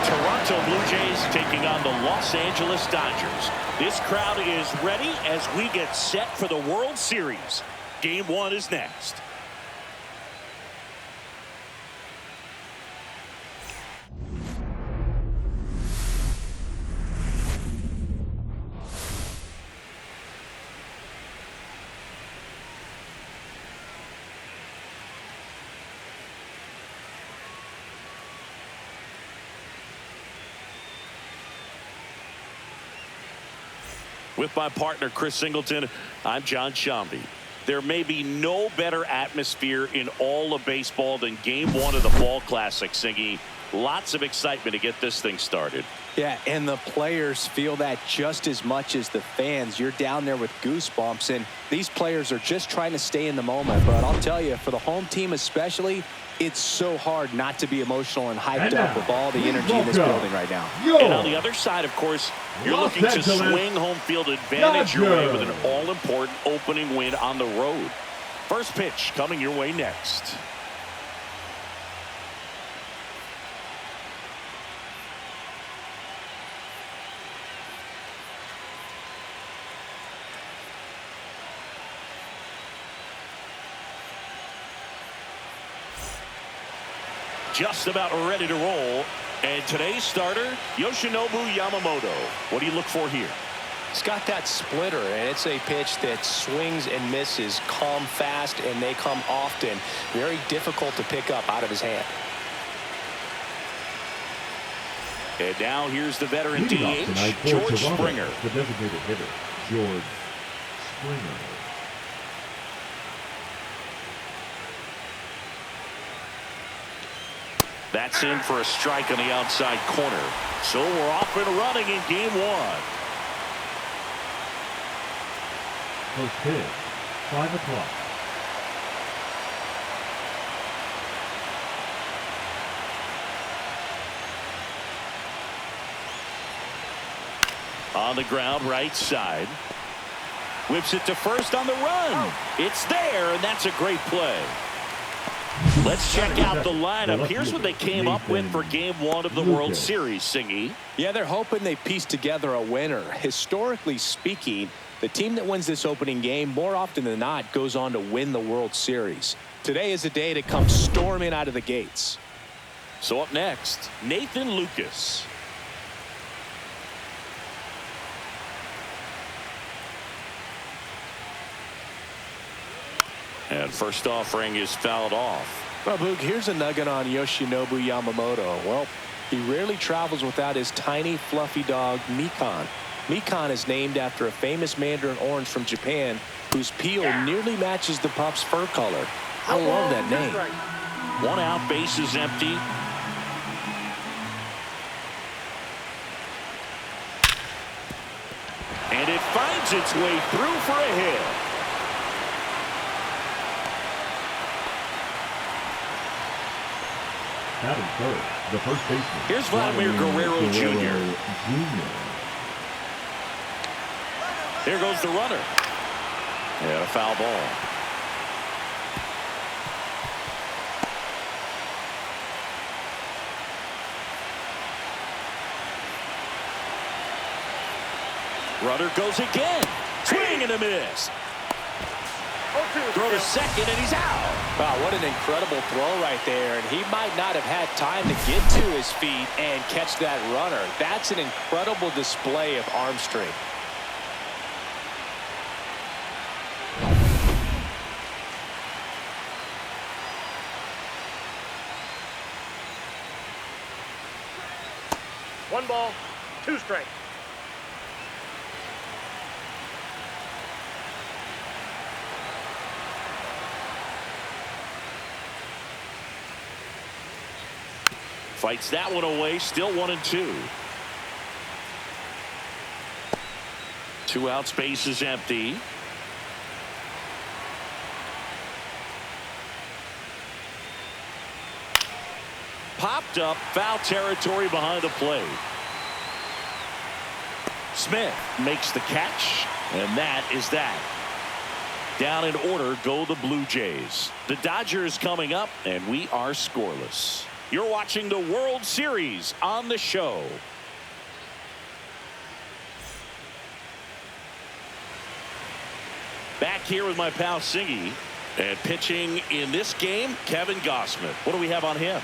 Toronto Blue Jays taking on the Los Angeles Dodgers. This crowd is ready as we get set for the World Series. Game 1 is next. With my partner, Chris Singleton, I'm John Shambi. There may be no better atmosphere in all of baseball than Game 1 of the Fall Classic, Singy. Lots of excitement to get this thing started. Yeah, and the players feel that just as much as the fans. You're down there with goosebumps, and these players are just trying to stay in the moment. But I'll tell you, for the home team especially, it's so hard not to be emotional and hyped up with all the energy in this building right now. And on the other side, of course, you're looking to swing home field advantage your way with an all-important opening win on the road. First pitch coming your way next. Just about ready to roll. And today's starter, Yoshinobu Yamamoto. What do you look for here? It's got that splitter, and it's a pitch that swings and misses, come fast, and they come often. Very difficult to pick up out of his hand. And now here's the veteran DH, George Springer. The designated hitter, George Springer. That's in for a strike on the outside corner. So we're off and running in Game 1. First pitch, 5 o'clock. On the ground, right side. Whips it to first on the run. It's there, and that's a great play. Let's check out the lineup. Here's what they came up with for Game 1 of the World Series, Singy. Yeah, they're hoping they piece together a winner. Historically speaking, the team that wins this opening game more often than not goes on to win the World Series. Today is a day to come storming out of the gates. So up next, Nathan Lucas. And first offering is fouled off. Well, Boog, here's a nugget on Yoshinobu Yamamoto. Well, he rarely travels without his tiny, fluffy dog, Mikan. Mikan is named after a famous mandarin orange from Japan whose peel nearly matches the pup's fur color. I love that name. 1 out, base is empty. And it finds its way through for a hit. Batting third, the first baseman. Here's Vladimir Guerrero Jr. Here goes the runner. And a foul ball. Runner goes again. Swing and a miss. Throw to second, and he's out. Wow, what an incredible throw right there. And he might not have had time to get to his feet and catch that runner. That's an incredible display of arm strength. One ball, 2 strikes. Fights that one away, still 1-2. 2 outs, base is empty. Popped up, foul territory behind the plate. Smith makes the catch, and that is that. Down in order go the Blue Jays. The Dodgers coming up, and we are scoreless. You're watching the World Series on the show. Back here with my pal Siggy. And pitching in this game, Kevin Gossman. What do we have on him?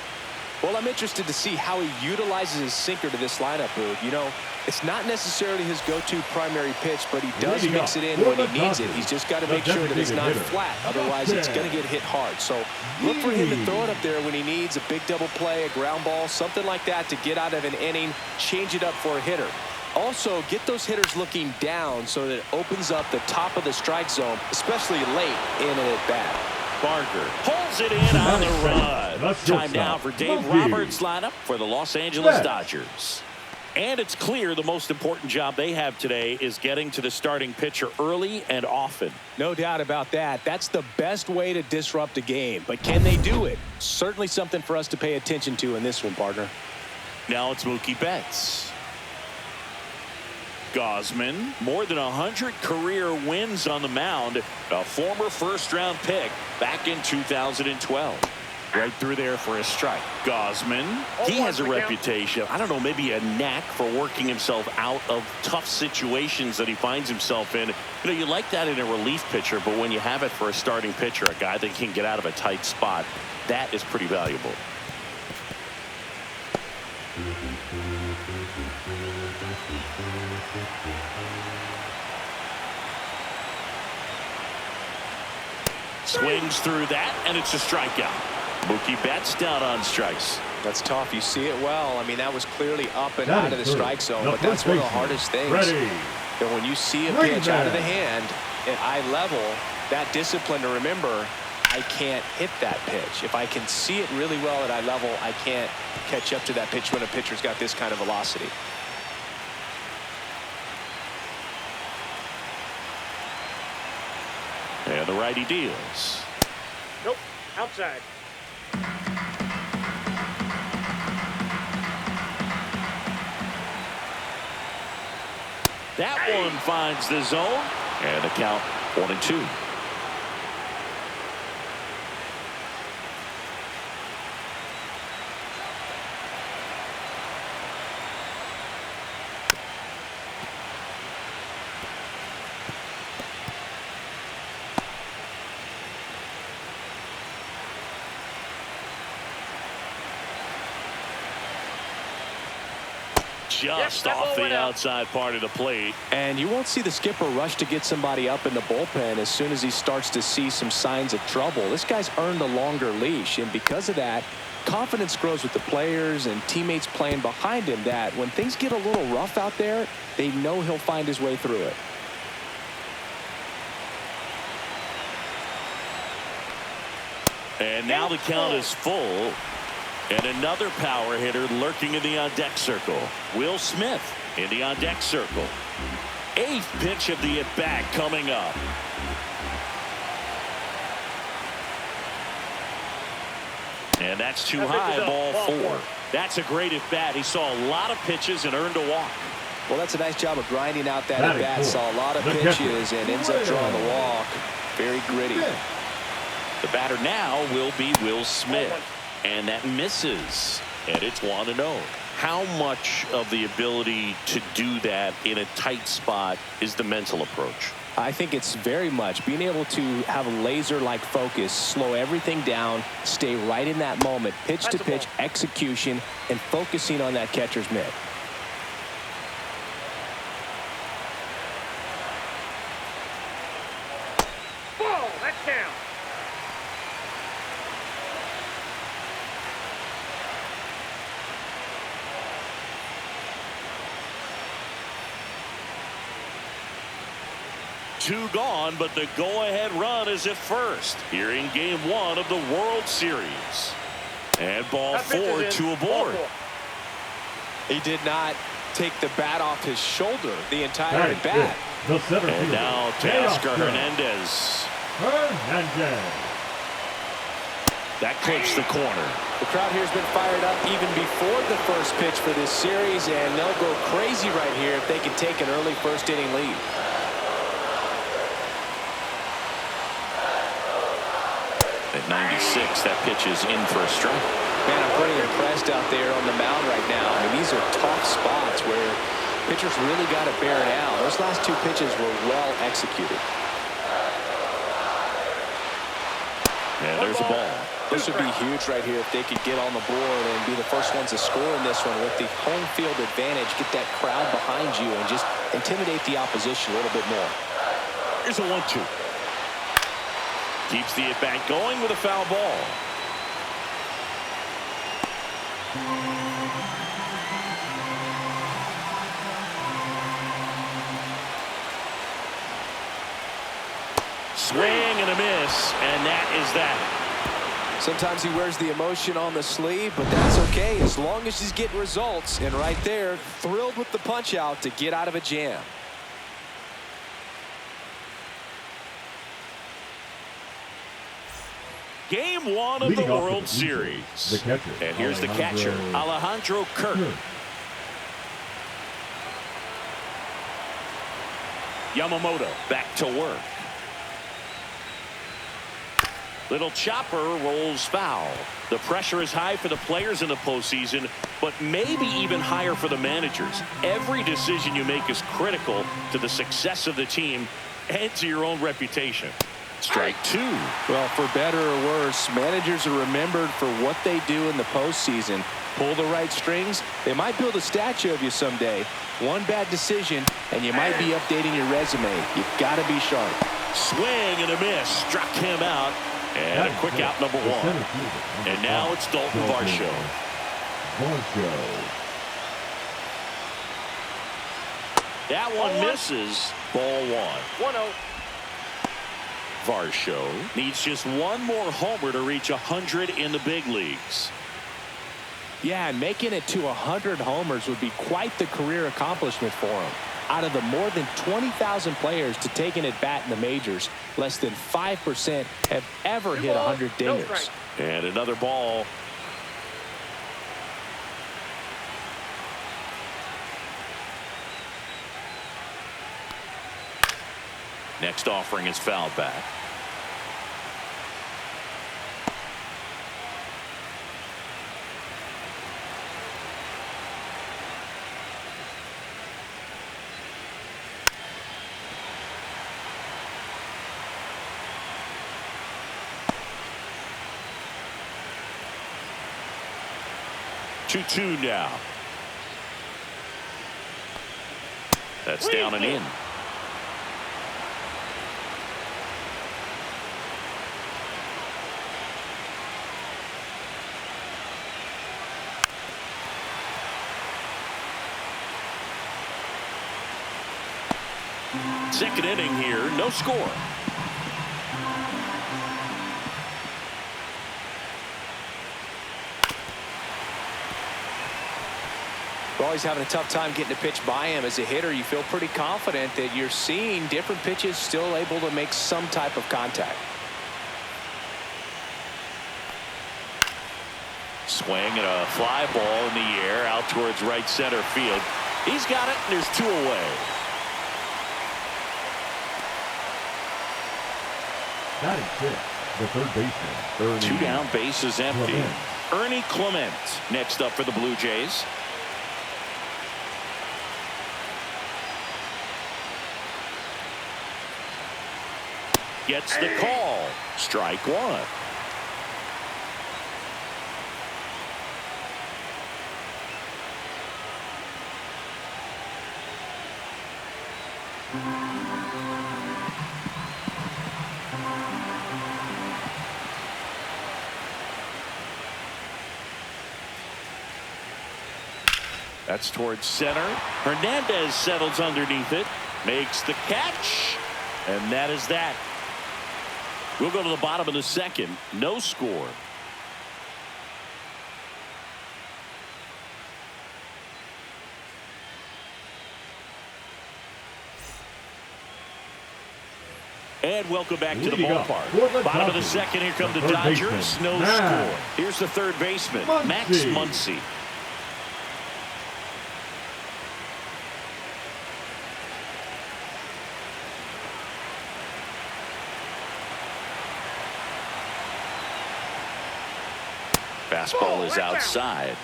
Well, I'm interested to see how he utilizes his sinker to this lineup, Boog. You know, it's not necessarily his go-to primary pitch, but he does mix it in when he needs it. He's just got to make sure that it's not flat. Otherwise, it's going to get hit hard. So look for him to throw it up there when he needs a big double play, a ground ball, something like that to get out of an inning, change it up for a hitter. Also, get those hitters looking down so that it opens up the top of the strike zone, especially late in an at-bat. Barker pulls it in on the run. Time now for Dave Roberts' lineup for the Los Angeles Dodgers. And it's clear the most important job they have today is getting to the starting pitcher early and often. No doubt about that. That's the best way to disrupt a game. But can they do it? Certainly something for us to pay attention to in this one, partner. Now it's Mookie Betts. Gausman, more than 100 career wins on the mound, a former first-round pick back in 2012. Right through there for a strike. Gausman, he has a reputation, I don't know, maybe a knack for working himself out of tough situations that he finds himself in. You know, you like that in a relief pitcher, but when you have it for a starting pitcher, a guy that can get out of a tight spot, that is pretty valuable. Swings through that, and it's a strikeout. Mookie Betts down on strikes. That's tough. You see it well. I mean, that was clearly up and out of the strike zone, but that's one of the hardest things. And when you see a pitch out of the hand at eye level, that discipline to remember, I can't hit that pitch. If I can see it really well at eye level, I can't catch up to that pitch when a pitcher's got this kind of velocity. And the righty deals. Nope, outside. That one finds the zone, and the count 1-2. Just off the outside part of the plate. And you won't see the skipper rush to get somebody up in the bullpen as soon as he starts to see some signs of trouble. This guy's earned a longer leash, and because of that, confidence grows with the players and teammates playing behind him, that when things get a little rough out there, they know he'll find his way through it. And now the count is full. And another power hitter lurking in the on-deck circle. Will Smith in the on-deck circle. 8th pitch of the at-bat coming up. And that's too high, ball 4. That's a great at-bat. He saw a lot of pitches and earned a walk. Well, that's a nice job of grinding out that at-bat. Saw a lot of pitches and ends up drawing the walk. Very gritty. The batter now will be Will Smith. And that misses. And it's 1-0. How much of the ability to do that in a tight spot is the mental approach? I think it's very much being able to have a laser-like focus, slow everything down, stay right in that moment, pitch to pitch execution, and focusing on that catcher's mitt. Ball, that's down. Two gone, but the go-ahead run is at first here in Game 1 of the World Series. And ball 4 to aboard. He did not take the bat off his shoulder the entire bat. And now Teoscar Hernandez. That clips the corner. The crowd here has been fired up even before the first pitch for this series, and they'll go crazy right here if they can take an early first-inning lead. At 96, that pitch is in for a strike. Man, I'm pretty impressed out there on the mound right now. I mean, these are tough spots where pitchers really got to bear down. Those last two pitches were well executed. And there's a ball. This would be huge right here if they could get on the board and be the first ones to score in this one with the home field advantage. Get that crowd behind you and just intimidate the opposition a little bit more. Here's a 1-2. Keeps the at-bat going with a foul ball. Swing and a miss, and that is that. Sometimes he wears the emotion on the sleeve, but that's okay as long as he's getting results. And right there, thrilled with the punch out to get out of a jam. Game one of the World Series. And here's the catcher, Alejandro Kirk. Yamamoto back to work. Little chopper rolls foul. The pressure is high for the players in the postseason, but maybe even higher for the managers. Every decision you make is critical to the success of the team and to your own reputation. Strike two. Well, for better or worse, managers are remembered for what they do in the postseason. Pull the right strings, they might build a statue of you someday. One bad decision, and you might be updating your resume. You've got to be sharp. Swing and a miss. Struck him out. And a quick out, number one. And now it's Dalton Varsho. That one misses. Ball one. 1-0. Varsho needs just one more homer to reach 100 in the big leagues. Yeah, and making it to 100 homers would be quite the career accomplishment for him. Out of the more than 20,000 players to take an at-bat in the majors, less than 5% have ever hit 100 dingers. And another ball. Next offering is fouled back. Two now. That's down and in. Second inning here, no score. We're always having a tough time getting a pitch by him. As a hitter, you feel pretty confident that you're seeing different pitches still able to make some type of contact. Swing and a fly ball in the air out towards right center field. He's got it, and there's two away. Batting fifth, the third baseman. Two down, base is empty. Ernie Clement next up for the Blue Jays. Gets the call. Strike one. That's towards center. Hernandez settles underneath it, makes the catch, and that is that. We'll go to the bottom of the second. No score. And welcome back to the ballpark. Bottom of the second, here come the Dodgers. No score. Here's the third baseman, Max Muncy. Fastball is outside.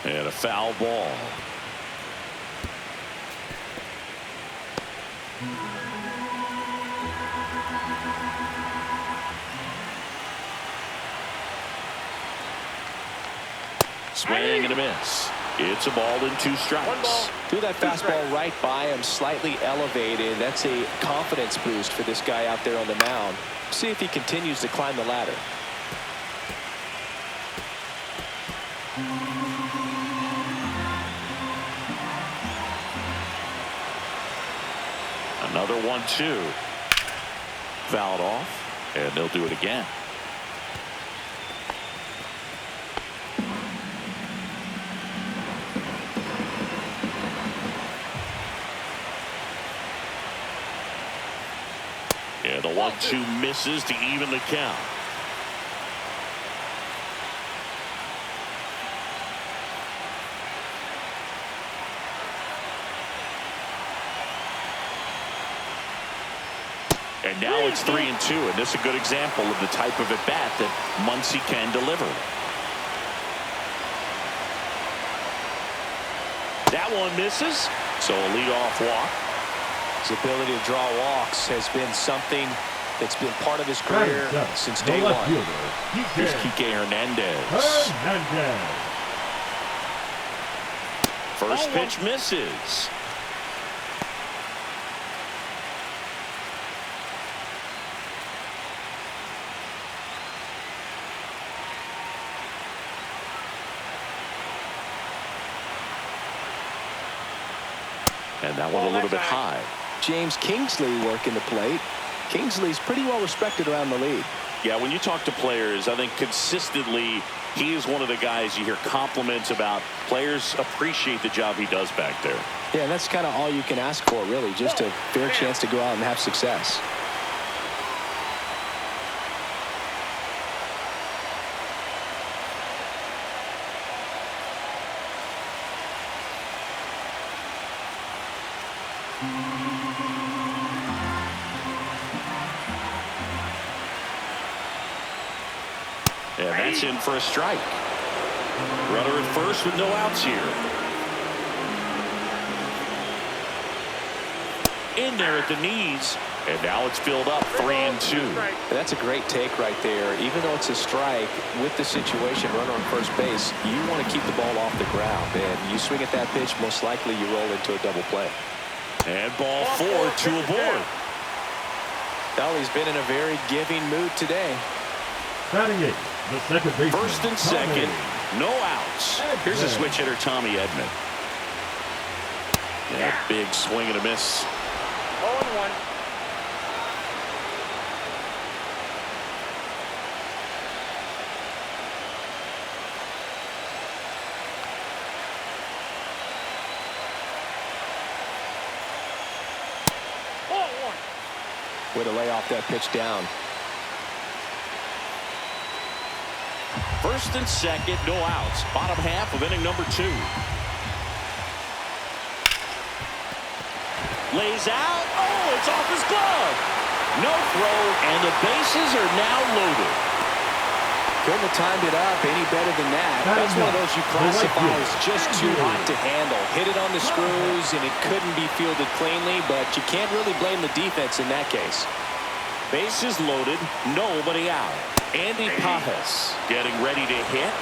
And a foul ball. Swing and a miss. It's a ball and 2 strikes. Threw that fastball right by him, slightly elevated. That's a confidence boost for this guy out there on the mound. See if he continues to climb the ladder. Another 1-2. Fouled off, and they'll do it again. And the 1-2 misses to even the count. And now it's 3-2, and this is a good example of the type of at-bat that Muncy can deliver. That one misses, so a leadoff walk. His ability to draw walks has been something that's been part of his career since day one. Here's Kike Hernandez. First pitch misses. And that one a little bit high. James Kingsley working the plate. Kingsley's pretty well respected around the league. Yeah, when you talk to players, I think consistently he is one of the guys you hear compliments about. Players appreciate the job he does back there. Yeah, and that's kind of all you can ask for, really, just a fair chance to go out and have success. And that's in for a strike. Runner at first with no outs here. In there at the knees. And now it's filled up 3-2. That's a great take right there. Even though it's a strike, with the situation, runner on first base, you want to keep the ball off the ground. And you swing at that pitch, most likely you roll into a double play. And ball 4, 2 aboard. Well, he's been in a very giving mood today. Batting it, the second baseman. First and second, no outs. Here's a switch hitter, Tommy Edman. Yeah, big swing and a miss. 0-1. Way to lay off that pitch down. First and second, no outs. Bottom half of inning number 2. Lays out. Oh, it's off his glove. No throw, and the bases are now loaded. Couldn't have timed it up any better than that. That's one of those you classify as just too hot to handle. Hit it on the screws, and it couldn't be fielded cleanly, but you can't really blame the defense in that case. Bases loaded, nobody out. Andy Pajas getting ready to hit.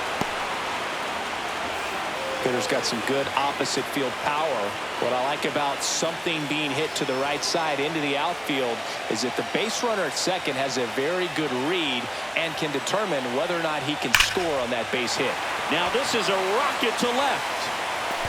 Hitter's got some good opposite field power. What I like about something being hit to the right side into the outfield is that the base runner at second has a very good read and can determine whether or not he can score on that base hit. Now this is a rocket to left.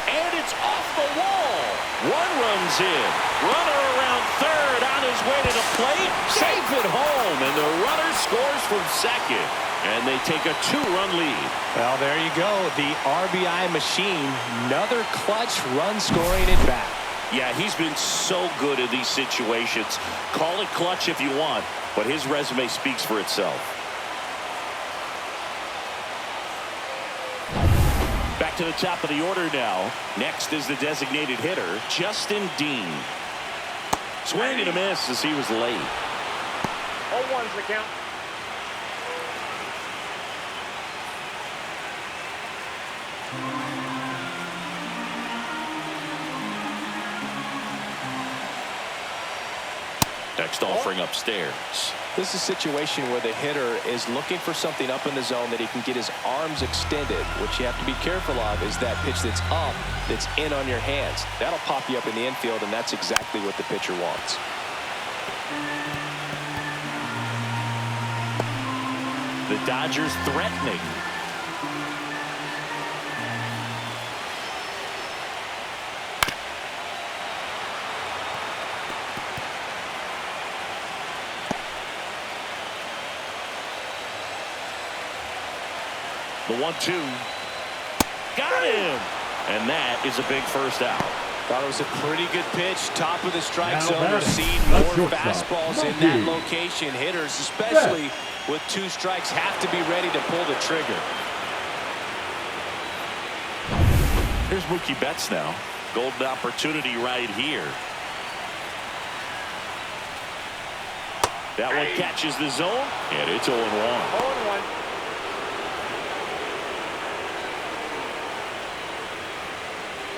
And it's off the wall. One runs in. Runner around third on his way to the plate. Safe at home. And the runner scores from second. And they take a 2-run lead. Well, there you go. The RBI machine. Another clutch run scoring at bat. Yeah, he's been so good in these situations. Call it clutch if you want, but his resume speaks for itself. Back to the top of the order now. Next is the designated hitter, Justin Dean. Swing and a miss as he was late. 0-1's the count. Next offering upstairs. This is a situation where the hitter is looking for something up in the zone that he can get his arms extended. What you have to be careful of is that pitch that's up, that's in on your hands. That'll pop you up in the infield, and that's exactly what the pitcher wants. The Dodgers threatening. The 1-2. Got him. And that is a big first out. Thought it was a pretty good pitch. Top of the strike Now zone. We're batting, seeing the more shortstop, fastballs in Mookie. that location. Hitters, especially with 2 strikes, have to be ready to pull the trigger. Here's Mookie Betts now. Golden opportunity right here. That one catches the zone, and it's 0-1. 0-1.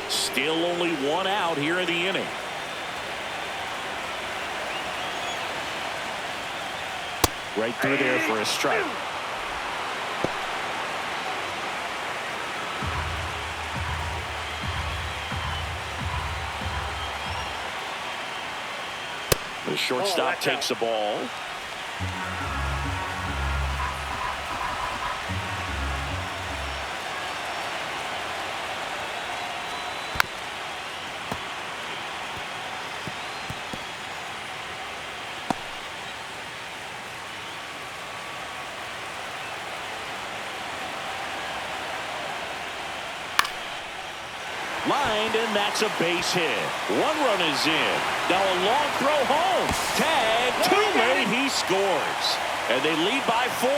Still only 1 out here in the inning. Right through there for a strike. The shortstop takes the ball. Lined, and that's a base hit. 1 run is in. Now a long throw home. Tag, too late, he scores. And they lead by 4.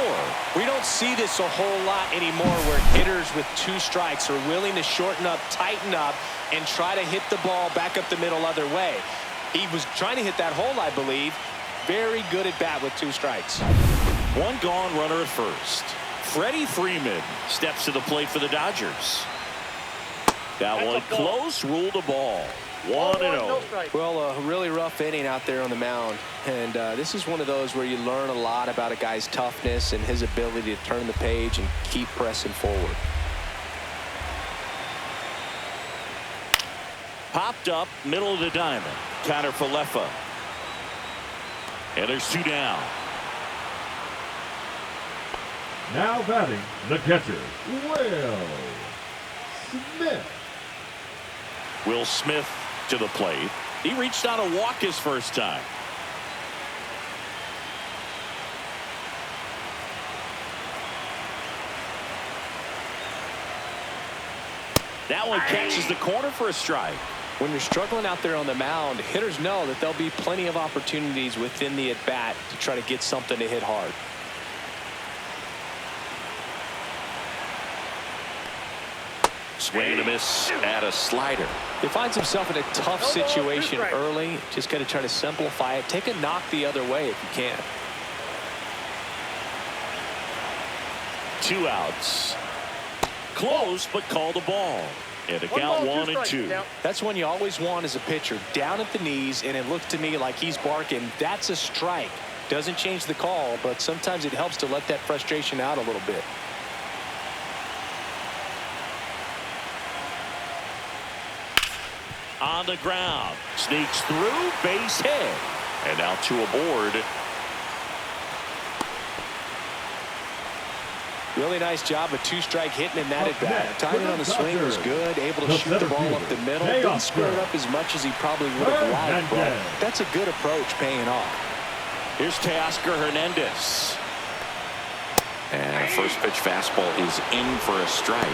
We don't see this a whole lot anymore where hitters with 2 strikes are willing to shorten up, tighten up, and try to hit the ball back up the middle other way. He was trying to hit that hole, I believe. Very good at bat with 2 strikes. 1 gone, runner at first. Freddie Freeman steps to the plate for the Dodgers. That one close, ruled a ball. 1-0. No, Well, a really rough inning out there on the mound. And this is one of those where you learn a lot about a guy's toughness and his ability to turn the page and keep pressing forward. Popped up, middle of the diamond. Connor Falefa. And there's 2 down. Now batting, the catcher, Will Smith. Will Smith to the plate. He reached out a walk his first time. That one catches the corner for a strike. When you're struggling out there on the mound, hitters know that there'll be plenty of opportunities within the at-bat to try to get something to hit hard. Swing and a miss at a slider. He finds himself in a tough situation early. Just got to try to simplify it. Take a knock the other way if you can. 2 outs. Close, but called a ball. And a count 1-2. That's one you always want as a pitcher. Down at the knees, and it looks to me like he's barking. That's a strike. Doesn't change the call, but sometimes it helps to let that frustration out a little bit. On the ground. Sneaks through, base hit. And now 2 aboard. Really nice job of 2-strike hitting in that at bat. Timing on the swing was good. Able to shoot the ball up the middle. Didn't square it up as much as he probably would have liked, but that's a good approach paying off. Here's Teoscar Hernandez. And first pitch fastball is in for a strike.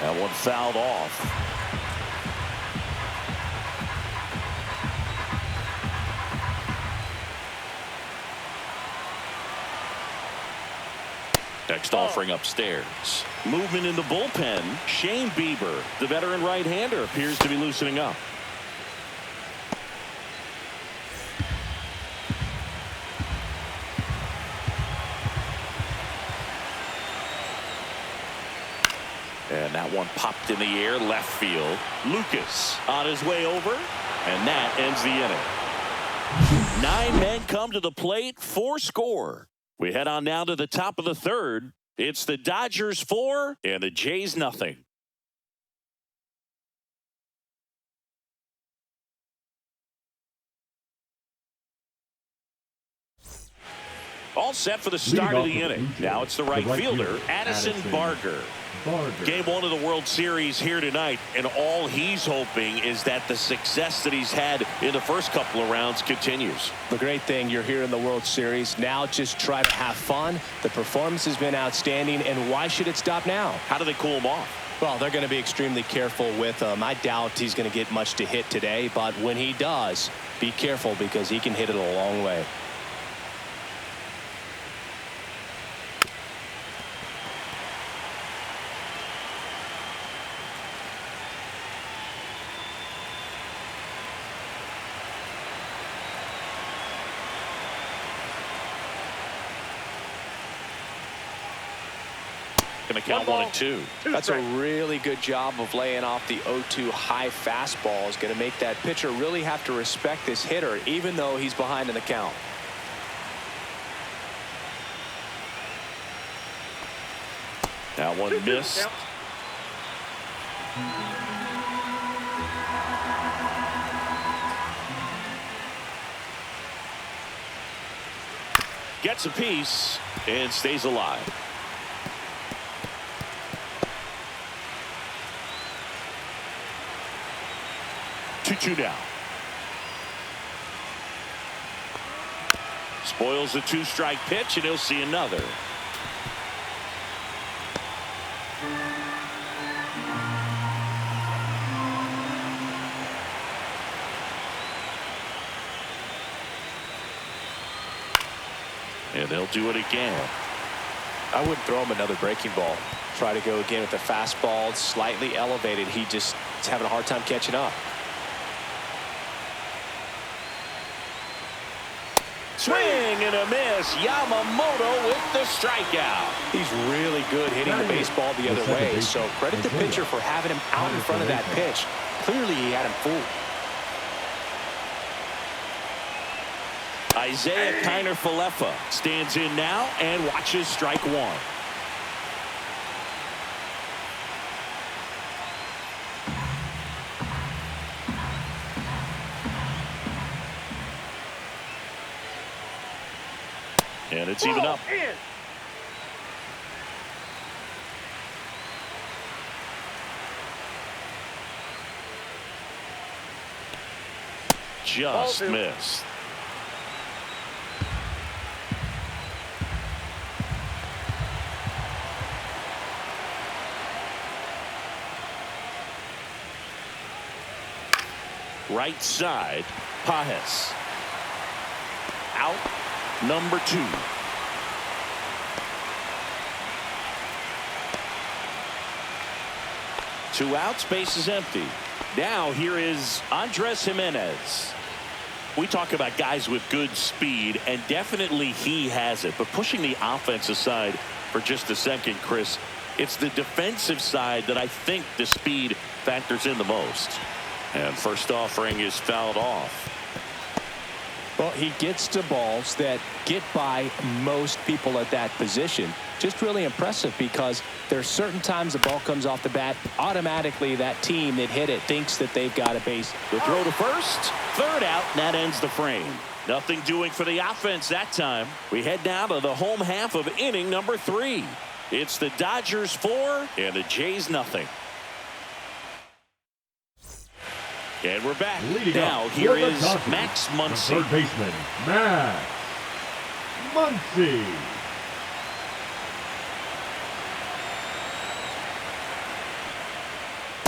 That That one fouled off. Next offering upstairs. Movement in the bullpen. Shane Bieber, the veteran right-hander, appears to be loosening up. And that one popped in the air, left field. Lucas on his way over, and that ends the inning. 9 men come to the plate, 4 score. We head on now to the top of the third. It's the Dodgers 4 and the Jays nothing. All set for the start of the inning. Now it's the right fielder, Addison Barger. Game 1 of the World Series here tonight, and all he's hoping is that the success that he's had in the first couple of rounds continues. The great thing, you're here in the World Series. Now just try to have fun. The performance has been outstanding, and why should it stop now? How do they cool him off? Well, they're going to be extremely careful with him. I doubt he's going to get much to hit today, but when he does, be careful because he can hit it a long way. Going to count 1-2. That's a really good job of laying off the 0-2 high fastball. Is going to make that pitcher really have to respect this hitter, even though he's behind in the count. That one missed. Gets a piece and stays alive. 2-2 down. Spoils the 2-strike pitch, and he'll see another. And they'll do it again. I wouldn't throw him another breaking ball. Try to go again with the fastball, slightly elevated. He just is having a hard time catching up. Swing and a miss. Yamamoto with the strikeout. He's really good hitting the baseball the other way, so credit the pitcher for having him out in front of that pitch. Clearly he had him fooled. Isaiah Kiner-Falefa stands in now and watches strike one. And it's even up. Just missed. Right side, Pajes. Out, number 2. Two outs, base is empty. Now here is Andres Jimenez. We talk about guys with good speed, and definitely he has it. But pushing the offense aside for just a second, Chris, it's the defensive side that I think the speed factors in the most. And first offering is fouled off. Well, he gets to balls that get by most people at that position. Just really impressive because there's certain times the ball comes off the bat, automatically that team that hit it thinks that they've got a base. The throw to first, third out, and that ends the frame. Nothing doing for the offense that time. We head now to the home half of inning number 3. It's the Dodgers 4 and the Jays nothing. And we're back. Now here is Max Muncy. Third baseman, Max Muncy.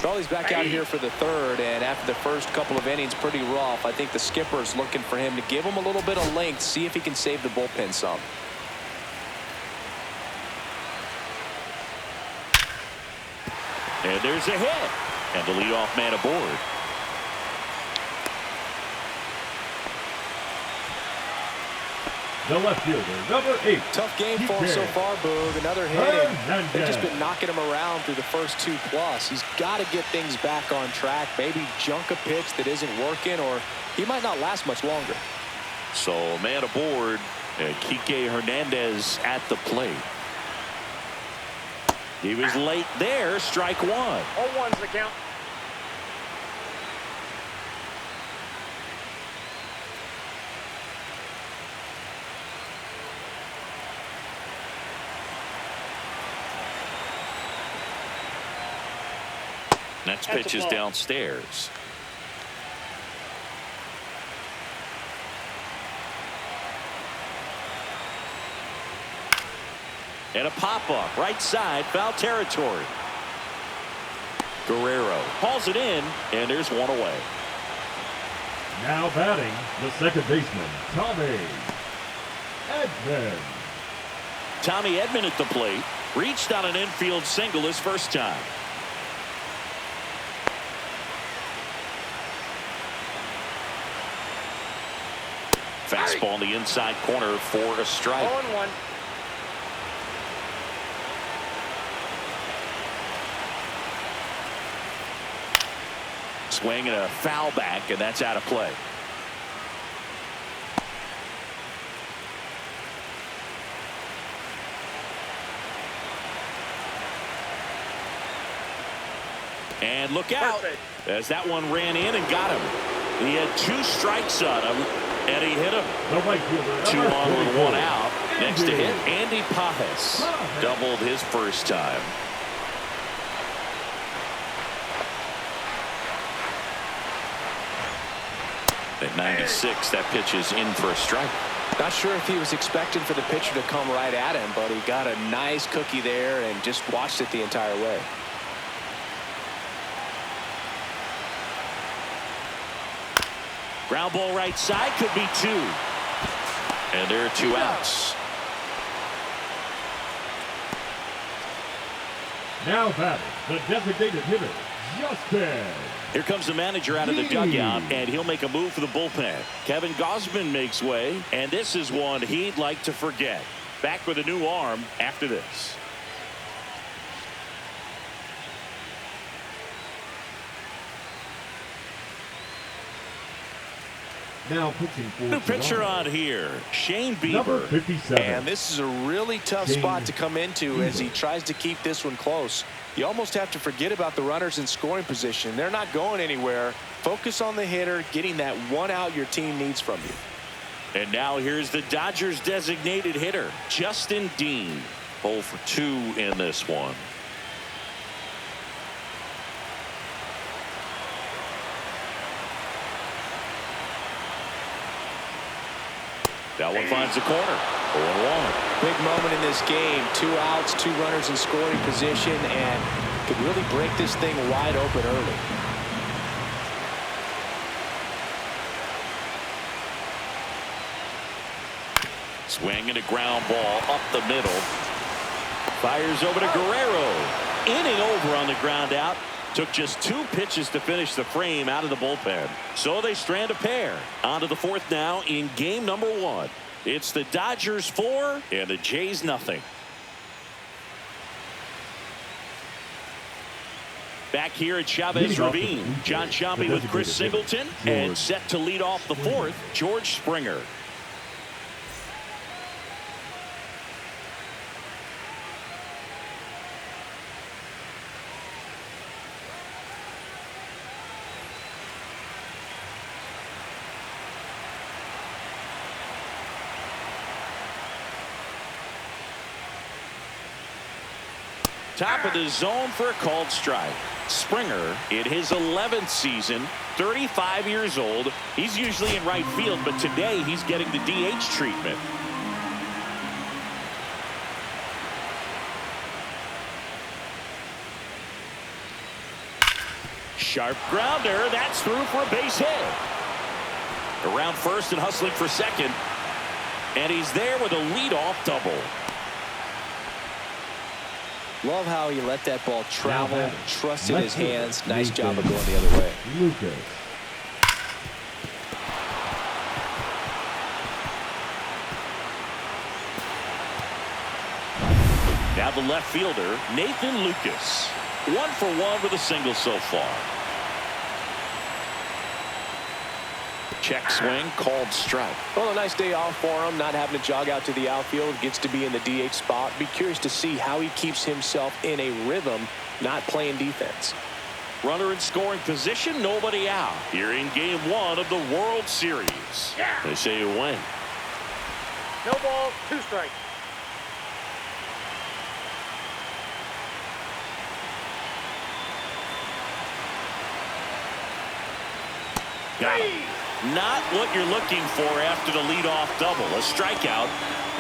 Well, he's back out here for the third, and after the first couple of innings, pretty rough. I think the skipper is looking for him to give him a little bit of length, see if he can save the bullpen some. And there's a hit. And the leadoff man aboard. The left fielder, number 8. Tough game for him so far, Boog. Another hit, and they've just been knocking him around through the first 2+. He's got to get things back on track, maybe junk a pitch that isn't working, or he might not last much longer. So man aboard, Kike Hernandez at the plate. He was late there, strike one. 0-1's the count. Next pitch is downstairs. And a pop-up, right side, foul territory. Guerrero hauls it in, and there's one away. Now batting, the second baseman, Tommy Edman. Tommy Edman at the plate. Reached on an infield single his first time. Fastball in the inside corner for a strike. 0-1. Swing and a foul back, and that's out of play. And look out, as that one ran in and got him. He had 2 strikes on him, and he hit him. The right fielder, 2 number on with 44. 1 out. Next to hit, Andy Pajes doubled his first time. At 96, that pitch is in for a strike. Not sure if he was expecting for the pitcher to come right at him, but he got a nice cookie there and just watched it the entire way. Ground ball right side, could be 2. And there are 2 outs. Now batting, the designated hitter, Justin. Here comes the manager out of the dugout, and he'll make a move for the bullpen. Kevin Gausman makes way, and this is one he'd like to forget. Back with a new arm after this. Now pitching for New pitcher Toronto, on here, Shane number Bieber. 57. And this is a really tough spot to come into as he tries to keep this one close. You almost have to forget about the runners in scoring position. They're not going anywhere. Focus on the hitter, getting that 1 out your team needs from you. And now here's the Dodgers designated hitter, Justin Dean. 0 for 2 in this one. That one finds the corner. 0-1. Big moment in this game. 2 outs, 2 runners in scoring position, and could really break this thing wide open early. Swing and a ground ball up the middle. Fires over to Guerrero. Inning over on the ground out. Took just 2 pitches to finish the frame out of the bullpen. So they strand a pair. On to the 4th now in game number 1. It's the Dodgers 4 and the Jays nothing. Back here at Chavez Ravine, John Sciambi with Chris Singleton, and set to lead off the 4th, George Springer. Top of the zone for a called strike. Springer in his 11th season, 35 years old. He's usually in right field, but today he's getting the DH treatment. sharp grounder. That's through for a base hit. Around first and hustling for second. And he's there with a leadoff double. Love how he let that ball travel, trusted his hands. Nice job of going the other way. Lucas. Now the left fielder, Nathan Lucas. 1 for 1 with a single so far. Check swing, called strike. Well, a nice day off for him, not having to jog out to the outfield. Gets to be in the DH spot. Be curious to see how he keeps himself in a rhythm, not playing defense. Runner in scoring position, nobody out. Here in game 1 of the World Series. They say you win. No ball, 2 strikes. Got him. Not what you're looking for after the leadoff double. A strikeout,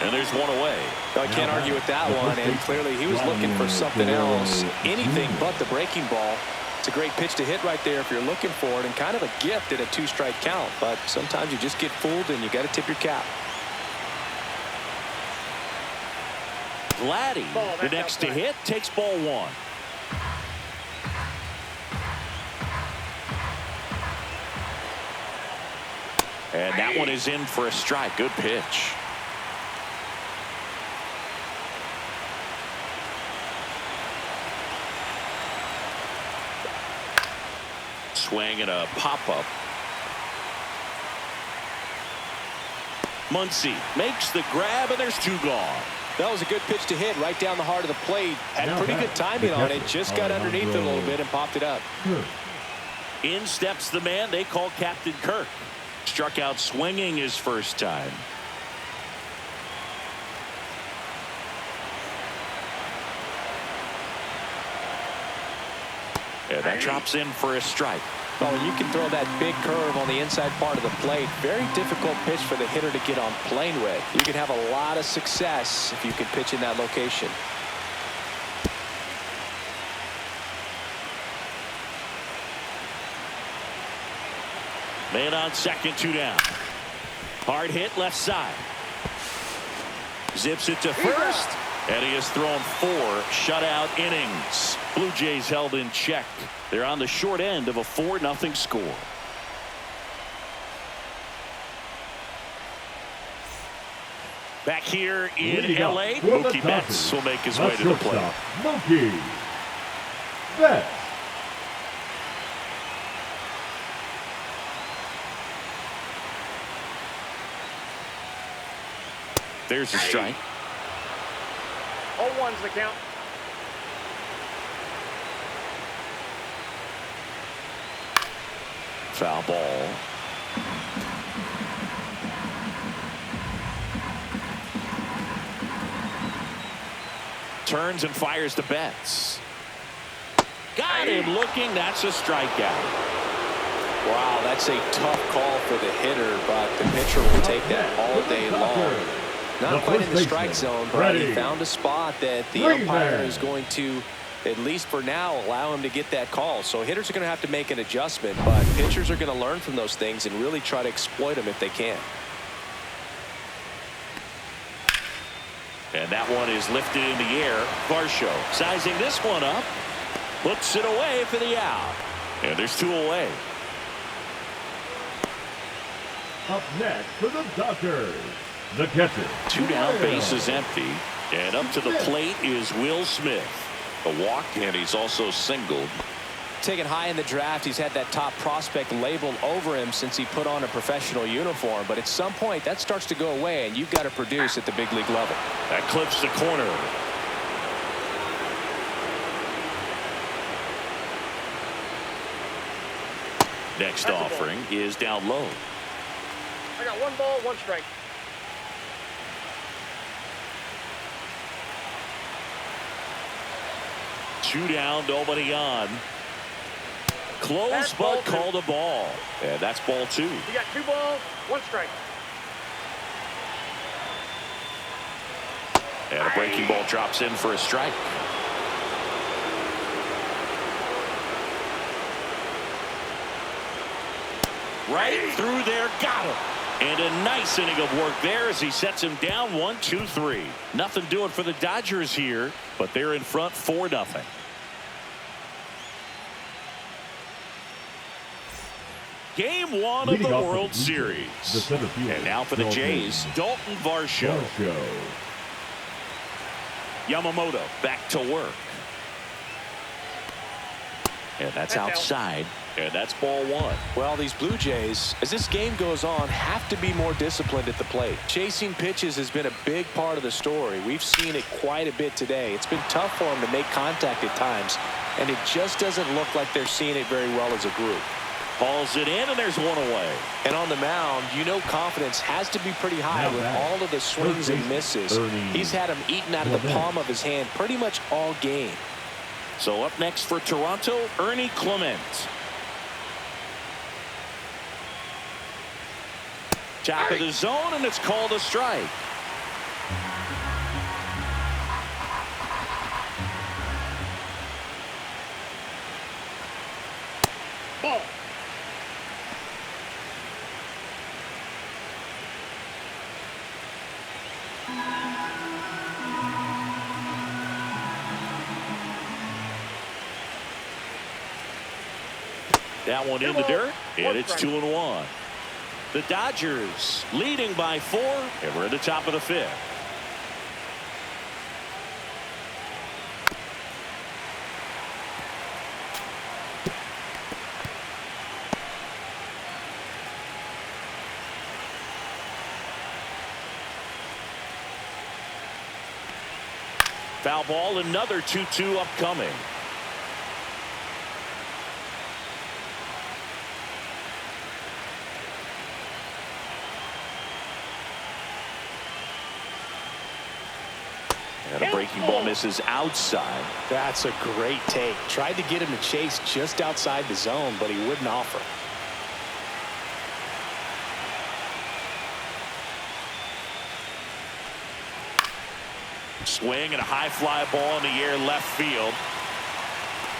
and there's one away. I can't argue with that one, and clearly he was looking for something else. Anything but the breaking ball. It's a great pitch to hit right there if you're looking for it, and kind of a gift at a 2-strike count. But sometimes you just get fooled, and you got to tip your cap. Vladdy, the next to hit, takes ball 1. And that one is in for a strike. Good pitch. Swing and a pop-up. Muncy makes the grab, and there's 2 gone. That was a good pitch to hit right down the heart of the plate. Had pretty good timing on it. Just got underneath it a little bit and popped it up. In steps the man they call Captain Kirk. Struck out swinging his first time. And that drops in for a strike. Well, when you can throw that big curve on the inside part of the plate, very difficult pitch for the hitter to get on plane with. You can have a lot of success if you can pitch in that location. Man on second, 2 down. Hard hit left side. Zips it to first. And he has thrown 4 shutout innings. Blue Jays held in check. They're on the short end of a 4-0 score. Back here in L.A., Mookie Betts will make his way to the plate. Mookie Betts. There's a strike. 0-1's the count. Foul ball. Turns and fires to Betts. Got him looking. That's a strikeout. Wow, that's a tough call for the hitter, but the pitcher will take that all day long. Not quite in the strike zone, but he found a spot that the umpire is going to, at least for now, allow him to get that call. So hitters are going to have to make an adjustment, but pitchers are going to learn from those things and really try to exploit them if they can. And that one is lifted in the air. Varsho sizing this one up. Puts it away for the out. And there's 2 away. Up next for the Dodgers, the catcher. 2 down, base is empty. And up to the plate is Will Smith. A walk, and he's also singled. Taken high in the draft, he's had that top prospect labeled over him since he put on a professional uniform. But at some point, that starts to go away, and you've got to produce at the big league level. That clips the corner. Next offering is down low. I got 1 ball, 1 strike. Two down, nobody on. Close, but called a ball. And that's ball 2. You got 2 balls, 1 strike. And a breaking ball drops in for a strike. right through there. Got him. And a nice inning of work there as he sets him down 1-2-3. Nothing doing for the Dodgers here, but they're in front 4-0. Game 1 of the World Series. And now for the Jays, Dalton Varsho. Yamamoto back to work. And that's outside. And that's ball 1. Well, these Blue Jays, as this game goes on, have to be more disciplined at the plate. Chasing pitches has been a big part of the story. We've seen it quite a bit today. It's been tough for them to make contact at times, and it just doesn't look like they're seeing it very well as a group. Hauls it in, and there's one away. And on the mound, you know confidence has to be pretty high with all of the swings and misses. He's had them eaten out of the palm of his hand pretty much all game. So up next for Toronto, Ernie Clement. Top of the zone, and it's called a strike. Ball. That one in the dirt, and it's 2-1. The Dodgers leading by 4, and we're at the top of the 5th. Foul ball, another 2-2 upcoming. And a breaking ball misses outside. That's a great take. Tried to get him to chase just outside the zone, but he wouldn't offer. Swing and a high fly ball in the air left field.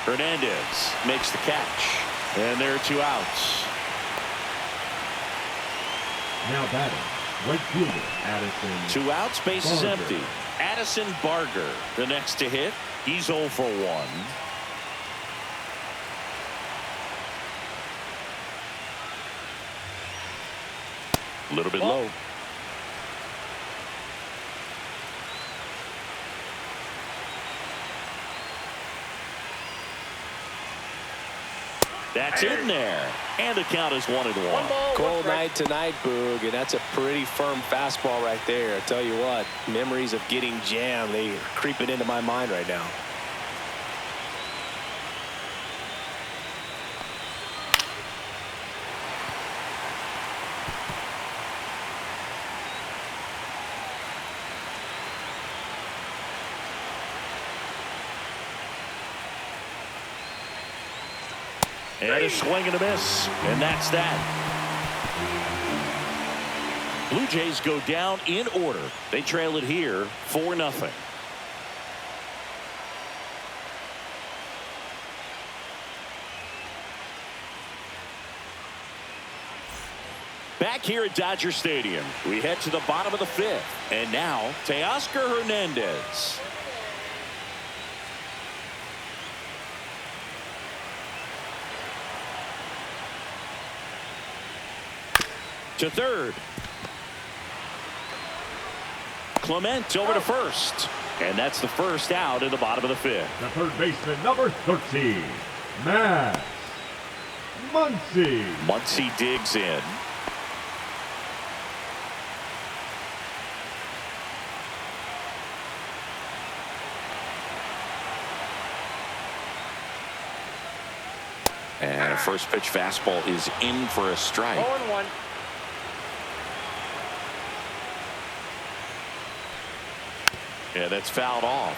Hernandez makes the catch. And there are 2 outs. Now batting, right fielder Addison. 2 outs, base is Barger. empty. Addison Barger, the next to hit. He's 0 for 1. A little bit low. That's in there. And the count is 1-1. Cold night tonight, Boog, and that's a pretty firm fastball right there. I tell you what, memories of getting jammed, they are creeping into my mind right now. And a swing and a miss. And that's that. Blue Jays go down in order. They trail it here 4-0. Back here at Dodger Stadium, we head to the bottom of the 5th. And now, Teoscar Hernandez. To third. Clement over to first. And that's the first out in the bottom of the 5th. The third baseman, number 13, Matt Muncy. Muncy digs in. And a first pitch fastball is in for a strike. 0-1. Yeah, that's fouled off.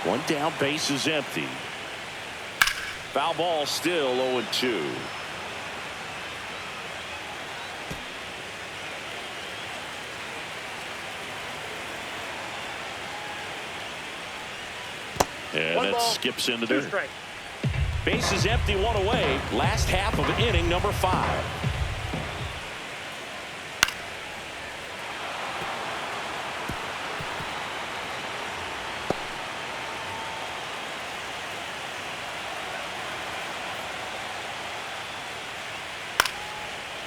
One down, base is empty. Foul ball still 0-2. And One that ball, skips into two there. strikes. Base is empty, one away. Last half of inning number 5.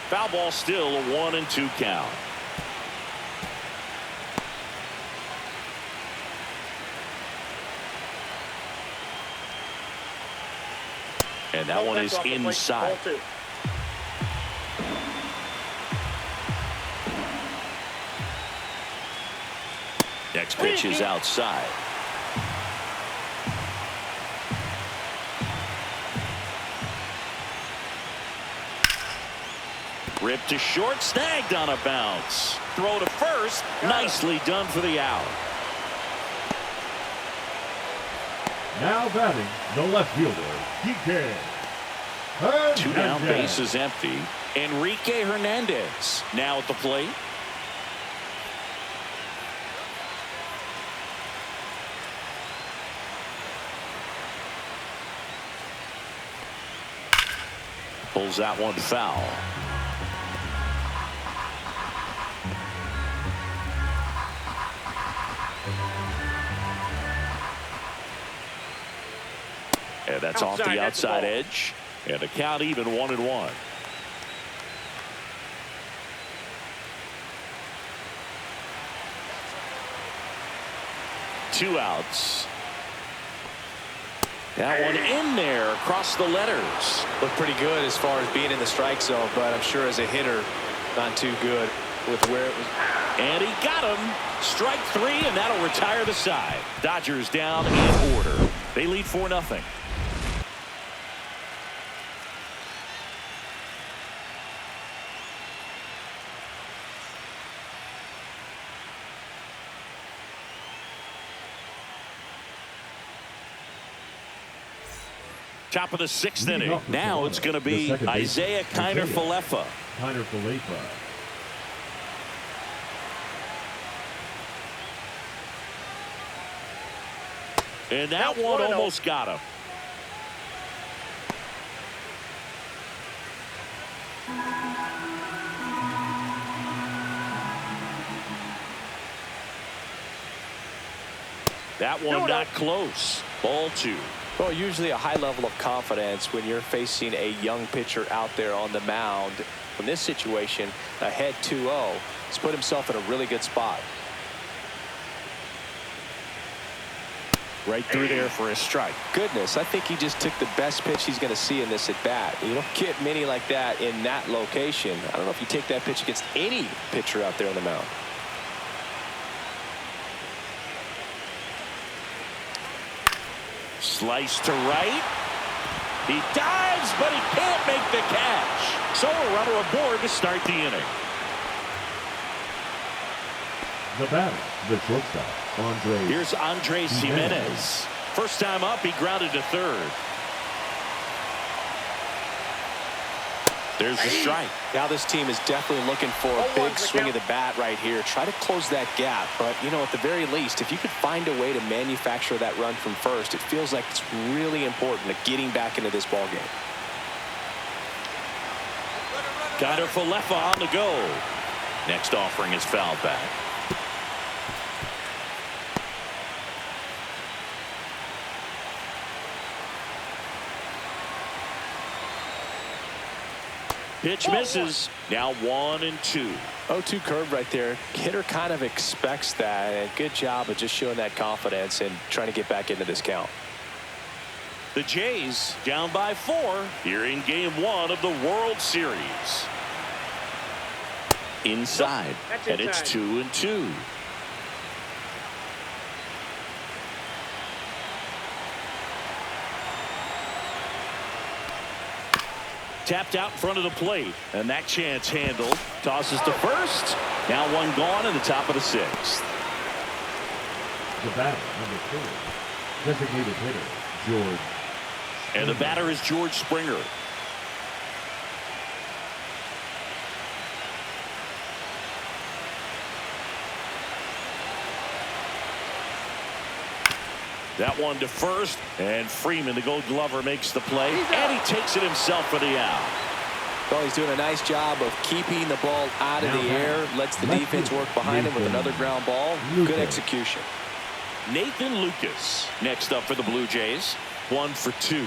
Foul ball, still a 1-2 count. And that one is inside. Ball 2. Next pitch is outside. Ripped to short, snagged on a bounce. Throw to first, nicely done for the out. Now batting, the left fielder, DK. 2 down, base is empty. Enrique Hernandez now at the plate. Pulls that one foul. And that's off the outside edge. And a count even 1-1. Two outs. That one in there across the letters. Looked pretty good as far as being in the strike zone, but I'm sure as a hitter, not too good with where it was. And he got him. Strike 3, and that'll retire the side. Dodgers down in order. They lead 4-0. Top of the 6th inning. Now it's going to be Isaiah Kiner-Falefa. Kiner-Falefa. And that one almost got him. That one not close. Ball 2. Well, usually a high level of confidence when you're facing a young pitcher out there on the mound. In this situation, ahead 2-0, he's put himself in a really good spot. Right through there for a strike. Goodness, I think he just took the best pitch he's going to see in this at bat. You don't get many like that in that location. I don't know if you take that pitch against any pitcher out there on the mound. Slice to right. He dives, but he can't make the catch. So a runner aboard to start the inning. The batter, the shortstop, Andres. Here's Andres Jimenez. First time up, he grounded to third. There's the strike. Now this team is definitely looking for a big swing of the bat right here. Try to close that gap. But, you know, at the very least, if you could find a way to manufacture that run from first, it feels like it's really important to getting back into this ball game. Kiner-Falefa on the go. Next offering is fouled back. Pitch misses. Now 1-2. 0-2 curve right there. Hitter kind of expects that. And good job of just showing that confidence and trying to get back into this count. The Jays down by 4 here in game 1 of the World Series. Inside. And it's 2-2. Tapped out in front of the plate, and that chance handled. Tosses to first. Now one gone in the top of the 6th. The batter, number 4, designated hitter, George. And the batter is George Springer. That one to first, and Freeman, the Gold Glover, makes the play, and he takes it himself for the out. Well, he's doing a nice job of keeping the ball out of the air, lets the defense work behind him with another ground ball. Good execution. Nathan Lucas next up for the Blue Jays. 1 for 2.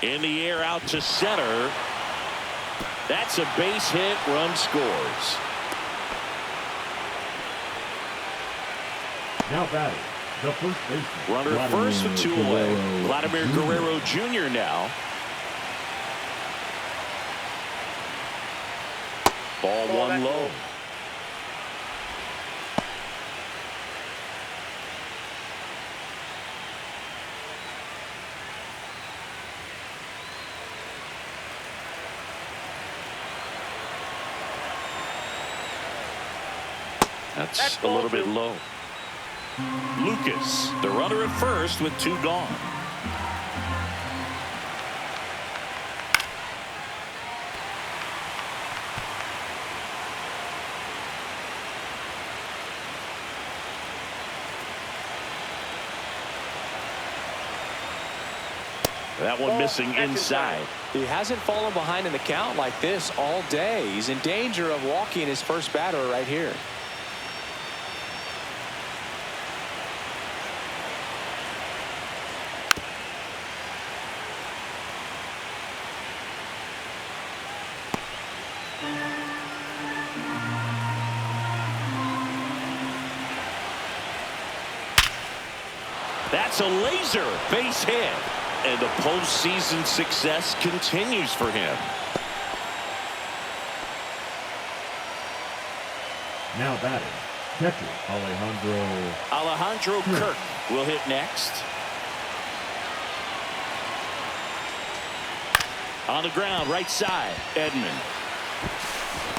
In the air out to center. That's a base hit. Run scores. Now batting, the first baseman. Runner at first with 2 away. Vladimir Guerrero Jr. now. Ball 1 low. That's a little bit low. Lucas, the runner at first with 2 gone. That one missing inside. He hasn't fallen behind in the count like this all day. He's in danger of walking his first batter right here. That's a laser base hit. And the postseason success continues for him. Now batting, catcher Alejandro Kirk will hit next. On the ground, right side, Edman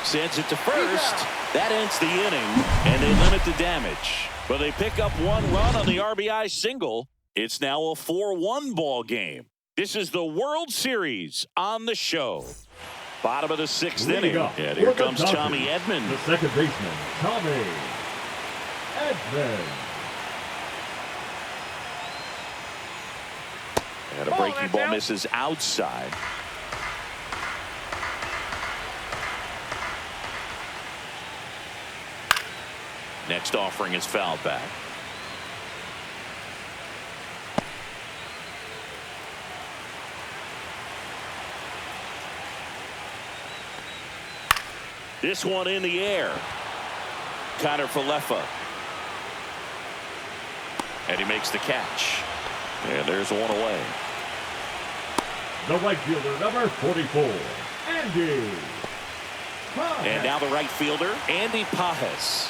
sends it to first. That ends the inning, and they limit the damage. But they pick up 1 run on the RBI single. It's now a 4-1 ball game. This is the World Series on the show. Bottom of the 6th inning. And here comes Tommy Edman. The second baseman, Tommy Edman. And a breaking ball misses outside. Next offering is fouled back. This one in the air. Connor Falefa. And he makes the catch. And there's 1 away. The right fielder, number 44, Andy Pajes. And now the right fielder, Andy Pajes.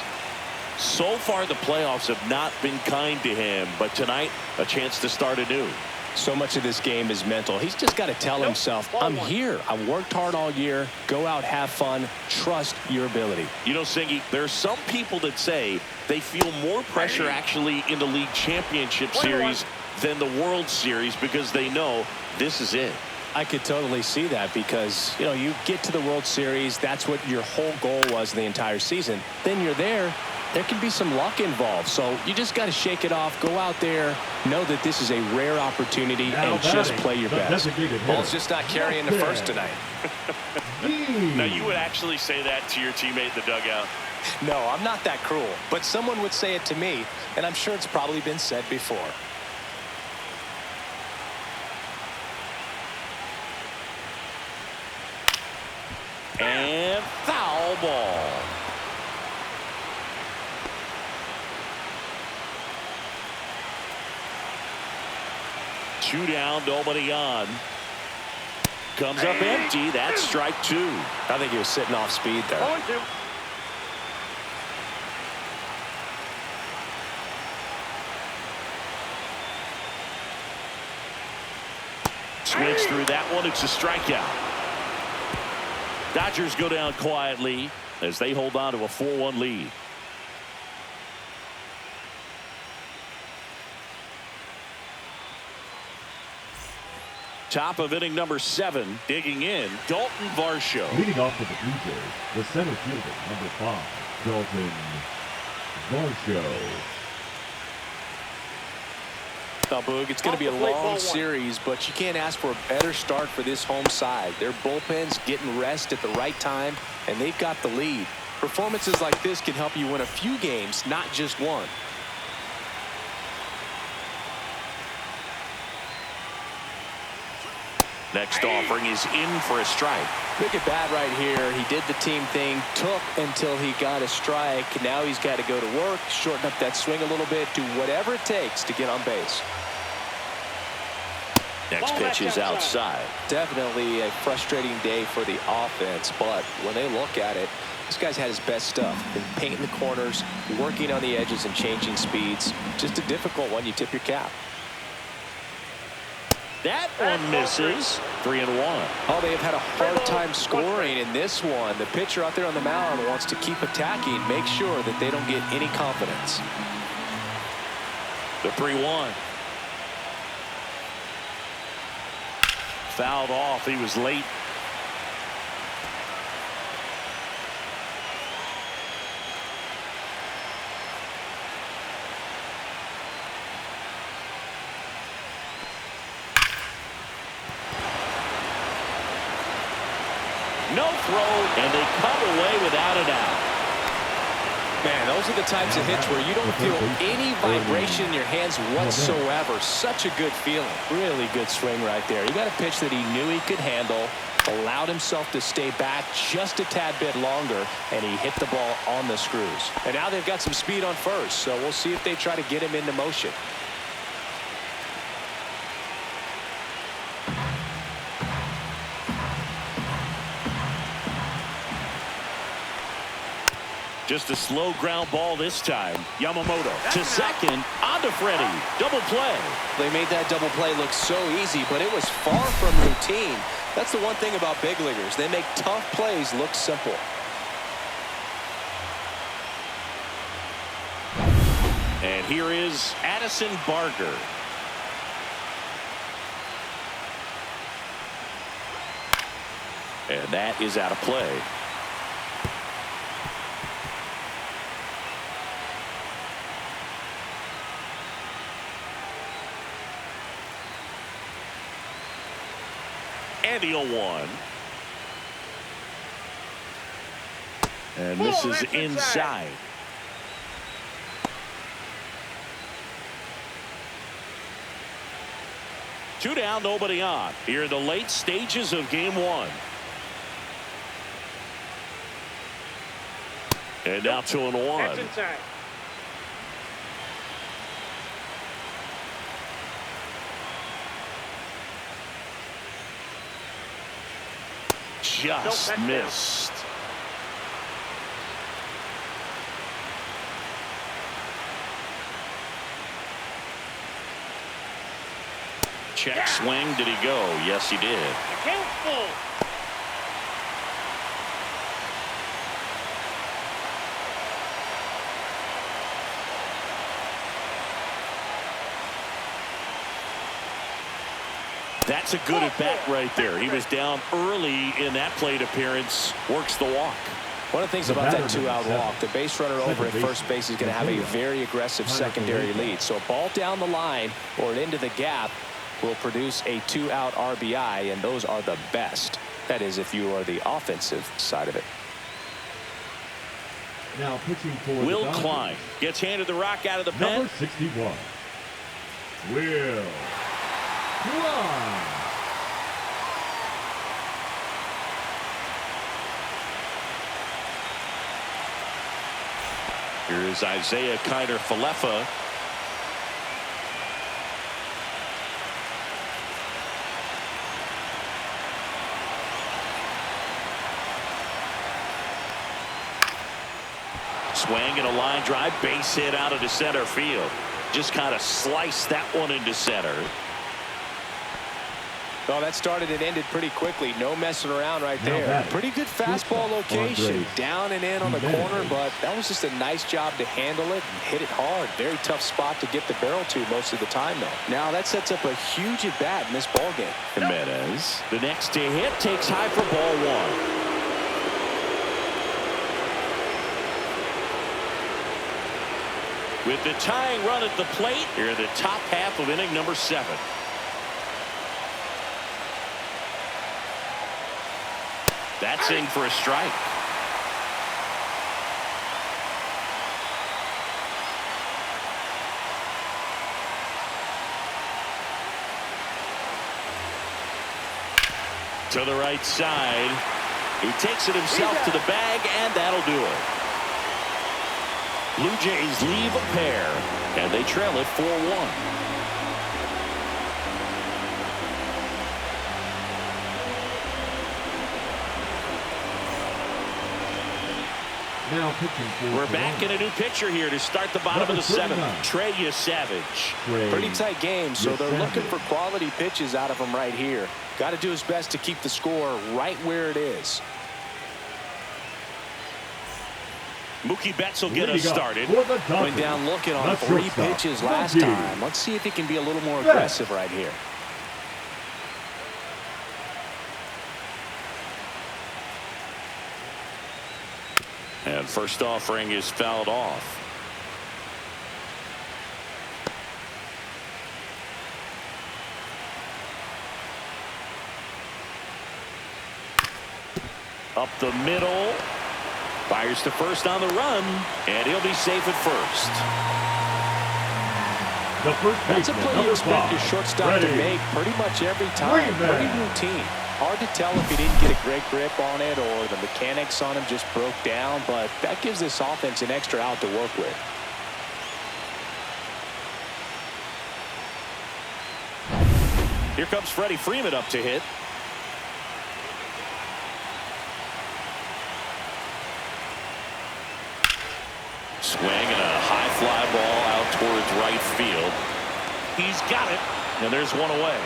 So far, the playoffs have not been kind to him, but tonight, a chance to start anew. So much of this game is mental. He's just got to tell himself, I'm here. I worked hard all year. Go out, have fun. Trust your ability. You know, Singy, there are some people that say they feel more pressure actually in the league championship series than the World Series because they know this is it. I could totally see that because, you know, you get to the World Series. That's what your whole goal was the entire season. Then you're there. There can be some luck involved, so you just got to shake it off. Go out there, know that this is a rare opportunity, and just play your best. Ball's just not carrying the first tonight. Now, you would actually say that to your teammate in the dugout? No, I'm not that cruel, but someone would say it to me, and I'm sure it's probably been said before. And foul ball. Two down, nobody on. Comes up empty. That's strike 2. I think he was sitting off speed there. Swings through that one. It's a strikeout. Dodgers go down quietly as they hold on to a 4-1 lead. Top of inning number 7, digging in, Dalton Varsho. Leading off for the Blue Jays, the center fielder, number 5, Dalton Varsho. Now, Boog, it's going to be a long series, but you can't ask for a better start for this home side. Their bullpen's getting rest at the right time, and they've got the lead. Performances like this can help you win a few games, not just one. Next offering is in for a strike. Look at bat right here. He did the team thing, took until he got a strike. Now he's got to go to work, shorten up that swing a little bit, do whatever it takes to get on base. Next pitch is outside. Definitely a frustrating day for the offense, but when they look at it, this guy's had his best stuff. Been painting the corners, working on the edges and changing speeds. Just a difficult one. You tip your cap. That one misses. 3-1. Oh, they have had a hard time scoring in this one. The pitcher out there on the mound wants to keep attacking, make sure that they don't get any confidence. The 3-1. Fouled off. He was late. No throw, and they cut away without an out. Man, those are the types of hits where you don't feel any vibration in your hands whatsoever. Such a good feeling. Really good swing right there. You got a pitch that he knew he could handle, allowed himself to stay back just a tad bit longer, and he hit the ball on the screws. And now they've got some speed on first, so we'll see if they try to get him into motion. Just a slow ground ball this time. Yamamoto to second, on to Freddie. Double play. They made that double play look so easy, but it was far from routine. That's the one thing about big leaguers. They make tough plays look simple. And here is Addison Barger. And that is out of play. And the 0-1. And this is inside. Two down, nobody on. Here in the late stages of game 1. And now 2-1. That's inside. Just missed. Check swing. Did he go? Yes, he did. Count full. That's a good at bat right there. He was down early in that plate appearance. Works the walk. One of the things about that two-out walk, the base runner over at first base is going to have a very aggressive secondary lead. So a ball down the line or into the gap will produce a two-out RBI, and those are the best. That is, if you are the offensive side of it. Now pitching for Will Klein gets handed the rock out of the pen. Number 61. Will Klein. Here's Isaiah Kiner-Falefa. Swing and a line drive, base hit out into center field. Just kind of sliced that one into center. Well, that started and ended pretty quickly. No messing around right there. Pretty good fastball location. Down and in on the corner, but that was just a nice job to handle it and hit it hard. Very tough spot to get the barrel to most of the time, though. Now that sets up a huge at-bat in this ballgame. Jimenez, the next to hit, takes high for ball one. With the tying run at the plate, here in the top half of inning number 7. That's in for a strike. To the right side. He takes it himself to the bag, and that'll do it. Blue Jays leave a pair, and they trail it 4-1. Now pitching for We're back in a new pitcher here to start the bottom of the 7th. Trey Savage. Pretty tight game, so they're looking for quality pitches out of him right here. Got to do his best to keep the score right where it is. Mookie Betts will get us started. Went down looking on 3 pitches last time. Let's see if he can be a little more aggressive right here. And first offering is fouled off. Up the middle. Fires to first on the run, and he'll be safe at first. That's a play you expect your shortstop to make pretty much every time. Pretty routine. Hard to tell if he didn't get a great grip on it or the mechanics on him just broke down, but that gives this offense an extra out to work with. Here comes Freddie Freeman up to hit. Swing and a high fly ball out towards right field. He's got it, and there's one away.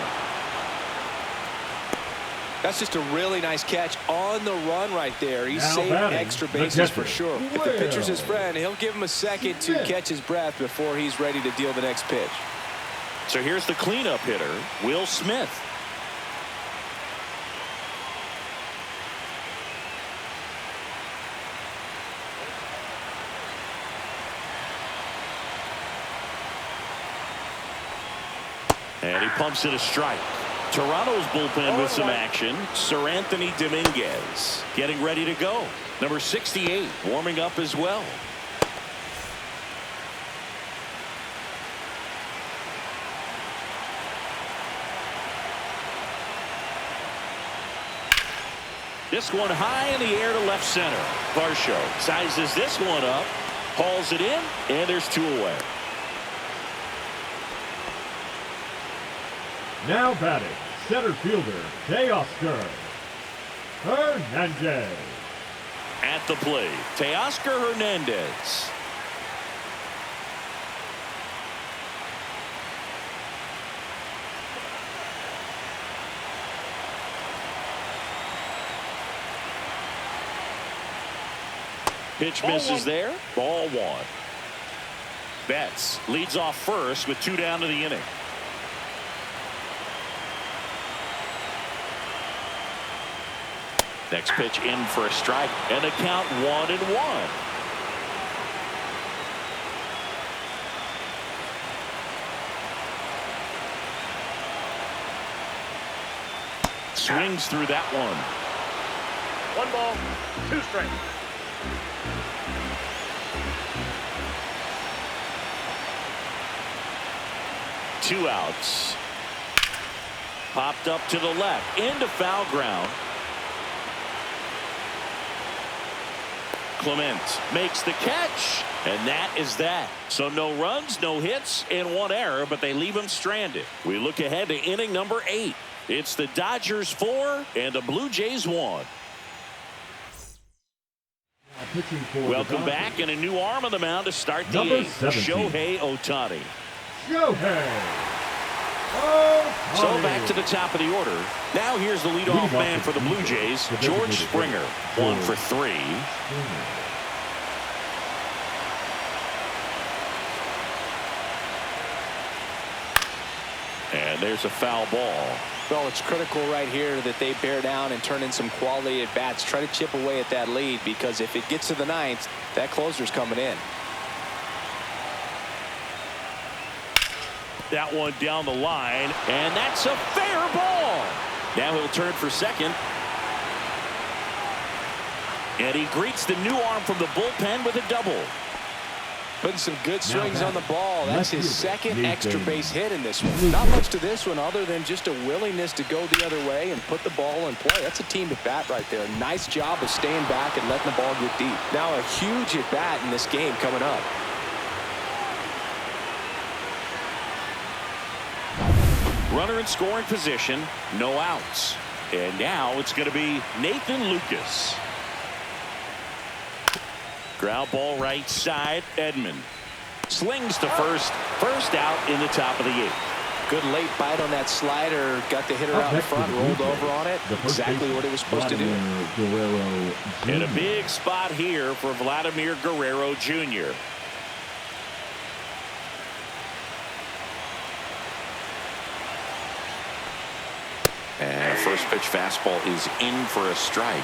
That's just a really nice catch on the run right there. He's saved extra bases for sure. If the pitcher's his friend, he'll give him a second to catch his breath before he's ready to deal the next pitch. So here's the cleanup hitter, Will Smith. And he pumps it a strike. Toronto's bullpen with some action. Sir Anthony Dominguez getting ready to go. Number 68 warming up as well. This one high in the air to left center. Varsho sizes this one up, hauls it in, and there's 2 away. Now batting, center fielder, Teoscar Hernandez. At the plate, Teoscar Hernandez. Pitch misses there. Ball 1. Betts leads off first with 2 down to the inning. Next pitch in for a strike, and the count 1-1. Swings through that one. 1 ball, 2 strikes. Two outs. Popped up to the left into foul ground. Clement makes the catch, and that is that. So no runs, no hits, and 1 error, but they leave him stranded. We look ahead to inning number 8. It's the Dodgers 4 and the Blue Jays 1. Welcome back, and a new arm on the mound to start the 8th. Shohei Ohtani. So back to the top of the order. Now here's the leadoff man for the Blue Jays, George Springer. 1 for 3. And there's a foul ball. Well, it's critical right here that they bear down and turn in some quality at bats. Try to chip away at that lead, because if it gets to the ninth, that closer's coming in. That one down the line, and that's a fair ball. Now he'll turn for second. And he greets the new arm from the bullpen with a double. Putting some good swings on the ball. That's his second extra base hit in this one. Not much to this one other than just a willingness to go the other way and put the ball in play. That's a team at bat right there. Nice job of staying back and letting the ball get deep. Now a huge at bat in this game coming up. Runner in scoring position, no outs. And now it's going to be Nathan Lucas. Ground ball right side, Edman. Slings to first. First out in the top of the 8th. Good late bite on that slider. Got the hitter out in front, rolled over on it. Exactly what he was supposed to do. And a big spot here for Vladimir Guerrero Jr. And first pitch fastball is in for a strike.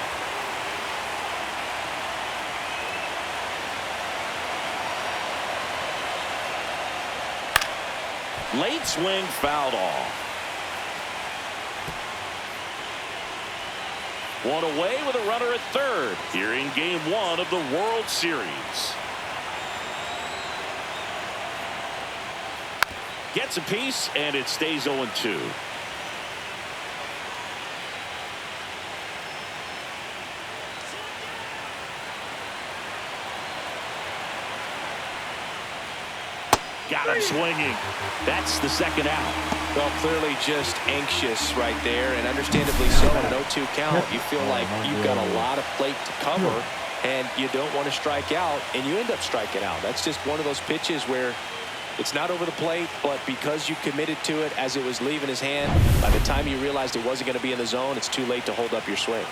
Late swing fouled off. One away with a runner at third here in game 1 of the World Series. Gets a piece and it stays 0-2. Got him swinging. That's the second out. Well, clearly just anxious right there, and understandably so. At an 0-2 count, you feel like you've got a lot of plate to cover, and you don't want to strike out, and you end up striking out. That's just one of those pitches where it's not over the plate, but because you committed to it as it was leaving his hand, by the time you realized it wasn't going to be in the zone, it's too late to hold up your swing.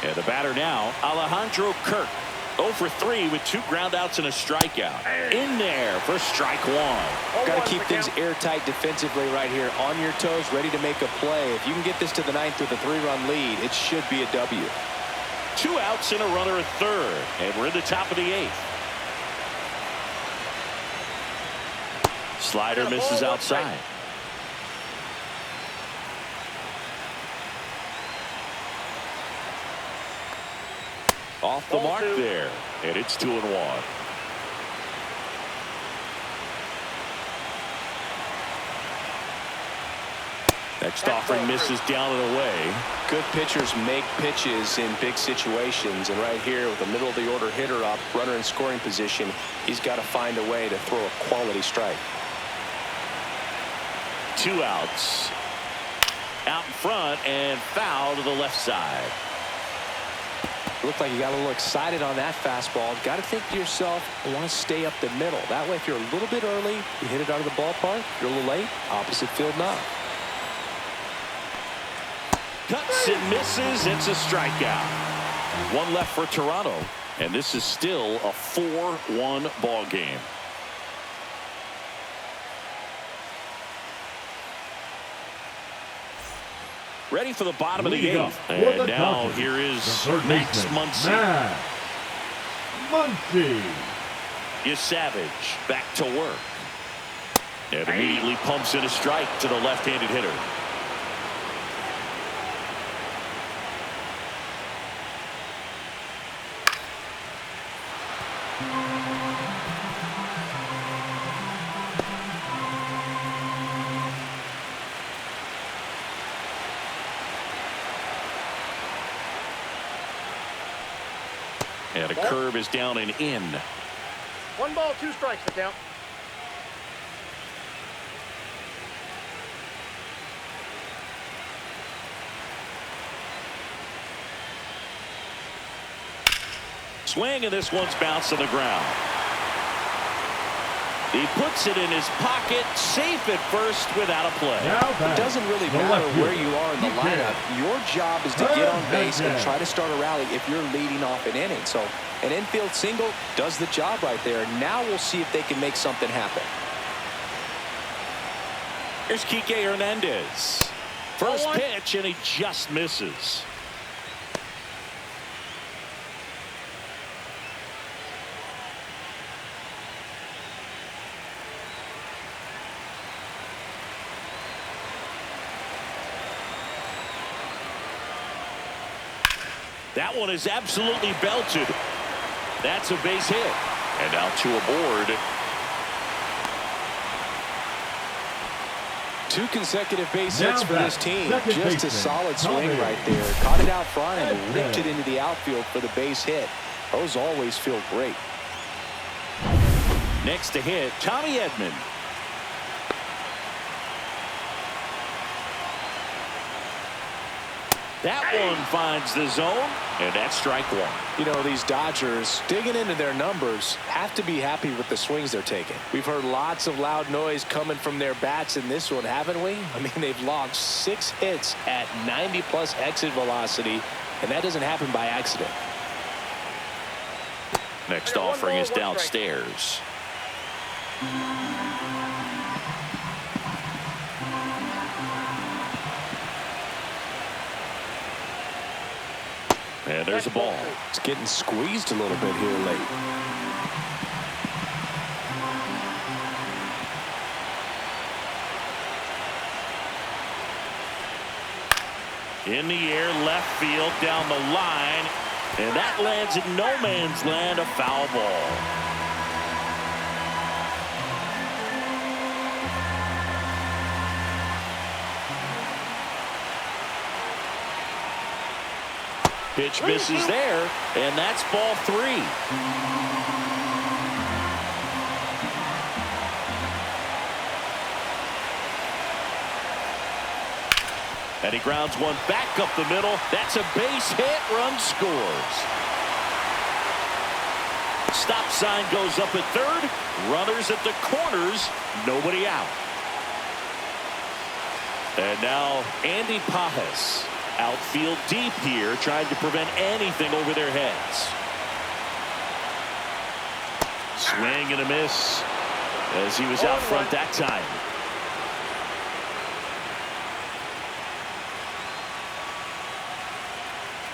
And the batter now, Alejandro Kirk. 0 for 3 with 2 groundouts and a strikeout. In there for strike 1. Got to keep things airtight defensively right here. On your toes, ready to make a play. If you can get this to the 9th with a 3-run lead, it should be a W. 2 outs and a runner at third. And we're in the top of the 8th. Slider misses outside. Off the mark there, and it's 2-1. Next offering misses down and away. Good pitchers make pitches in big situations, and right here with the middle of the order hitter up, runner in scoring position, he's got to find a way to throw a quality strike. 2 outs. Out in front and foul to the left side. Looked like you got a little excited on that fastball. Got to think to yourself, I want to stay up the middle. That way, if you're a little bit early, you hit it out of the ballpark. If you're a little late, opposite field knock. Cuts and misses. It's a strikeout. 1 left for Toronto, and this is still a 4-1 ball game. Ready for the bottom of the 8th. And now here is Max Muncy. Savage back to work. And immediately pumps in a strike to the left-handed hitter. And a curve is down and in. 1 ball, 2 strikes to count. Swing, and this one's bounced to the ground. He puts it in his pocket, safe at first without a play. It doesn't really matter where you are in the lineup. Your job is to get on base and try to start a rally if you're leading off an inning. So an infield single does the job right there. Now we'll see if they can make something happen. Here's Kike Hernandez. First pitch, and he just misses. That one is absolutely belted. That's a base hit. And out to a board. 2 consecutive base hits for this team. Just a solid swing right there. Caught it out front and ripped it into the outfield for the base hit. Those always feel great. Next to hit, Tommy Edman. That one finds the zone, and that's strike one. You know, these Dodgers, digging into their numbers, have to be happy with the swings they're taking. We've heard lots of loud noise coming from their bats in this one, haven't we? I mean, they've logged 6 hits at 90+ exit velocity, and that doesn't happen by accident. Next offering is downstairs. And there's a ball. It's getting squeezed a little bit here late. In the air, left field, down the line. And that lands in no man's land, a foul ball. Pitch misses there, and that's ball 3. And he grounds one back up the middle. That's a base hit. Run scores. Stop sign goes up at third. Runners at the corners. Nobody out. And now Andy Pajas. Outfield deep here, trying to prevent anything over their heads. Swing and a miss as he was out front that time.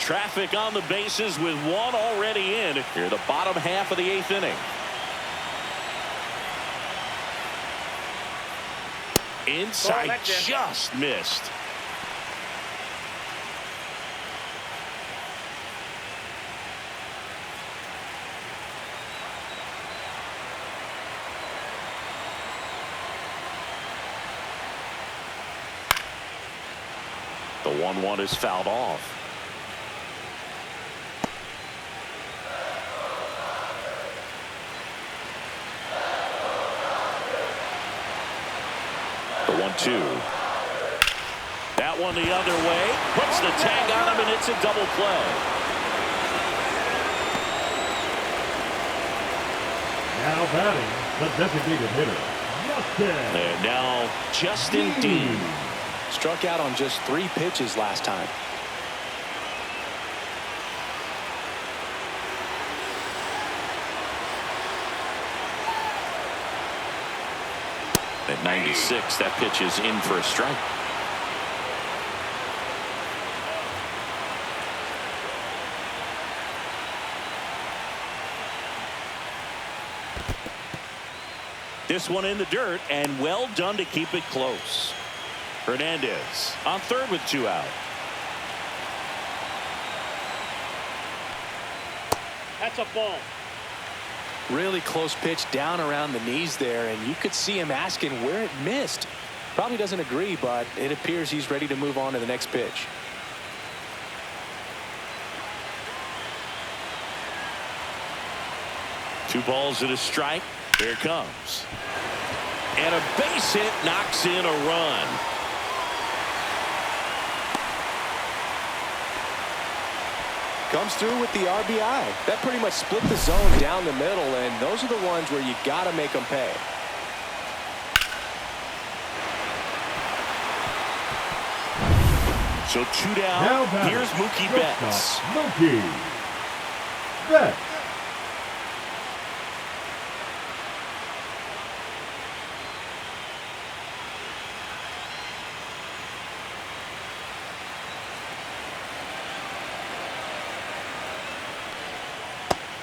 Traffic on the bases with one already in here, the bottom half of the 8th inning. Inside, just missed. The 1-1 is fouled off. The 1-2. That one the other way. Puts the tag on him, and it's a double play. Now batting, the designated hitter, Justin. And now Justin Dean. Struck out on just 3 pitches last time. At 96, that pitch is in for a strike. This one in the dirt, and well done to keep it close. Hernandez on third with 2 out. That's a ball. Really close pitch down around the knees there, and you could see him asking where it missed. Probably doesn't agree, but it appears he's ready to move on to the next pitch. Two balls and a strike. Here it comes. And a base hit knocks in a run. Comes through with the RBI. That pretty much split the zone down the middle, and those are the ones where you got to make them pay. So 2 down. Now batting, Here's Mookie Betts. Mookie Betts.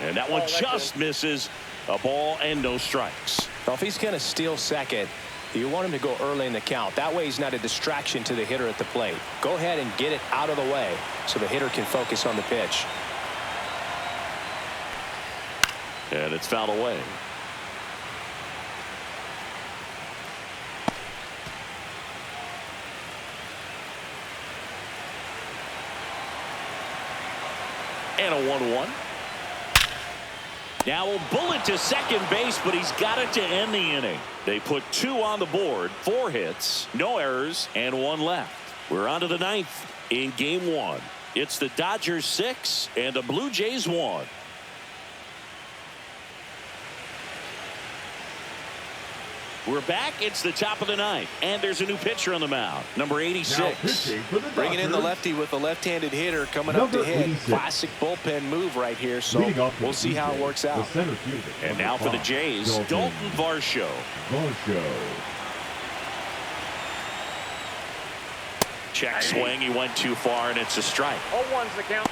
And that one just misses. A ball and no strikes. Well, if he's going to steal second, you want him to go early in the count. That way he's not a distraction to the hitter at the plate. Go ahead and get it out of the way so the hitter can focus on the pitch. And it's fouled away. And a 1-1. Now a bullet to second base, but he's got it to end the inning. They put 2 on the board, 4 hits, no errors, and 1 left. We're on to the 9th in game 1. It's the Dodgers 6 and the Blue Jays 1. We're back. It's the top of the 9th, and there's a new pitcher on the mound, number 86. Bringing in the lefty with a left-handed hitter coming up to hit. Classic bullpen move right here, so we'll see how it works out. And now for the Jays, Dalton Varsho. Check swing. He went too far, and it's a strike. 0-1's the count.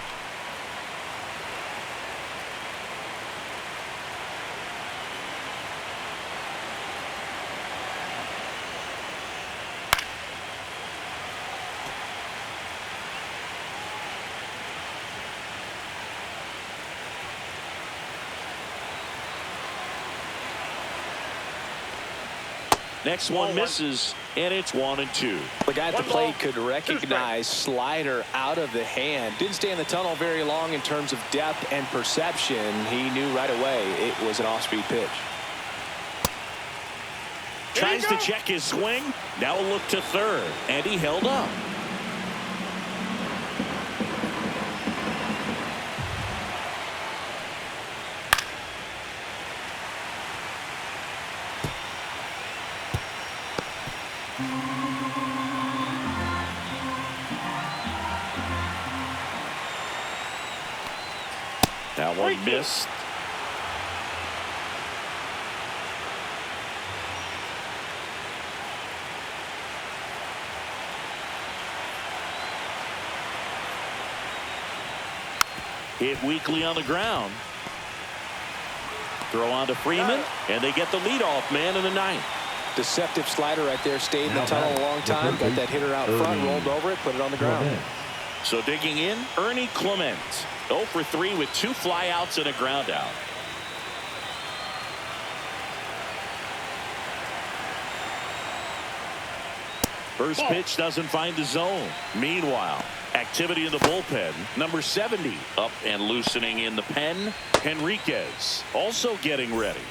Next one misses, and it's 1-2. The guy at the plate could recognize slider out of the hand. Didn't stay in the tunnel very long in terms of depth and perception. He knew right away it was an off-speed pitch. Tries to check his swing. Now a look to third, and he held up. That one missed. Hit weakly on the ground. Throw on to Freeman, and they get the leadoff man in the 9th. Deceptive slider right there. Stayed in the tunnel a long time. Got that hitter out front, rolled over it, put it on the ground. So digging in, Ernie Clement. 0 for 3 with 2 flyouts and a ground out. First pitch doesn't find the zone. Meanwhile, activity in the bullpen. Number 70 up and loosening in the pen. Henriquez also getting ready.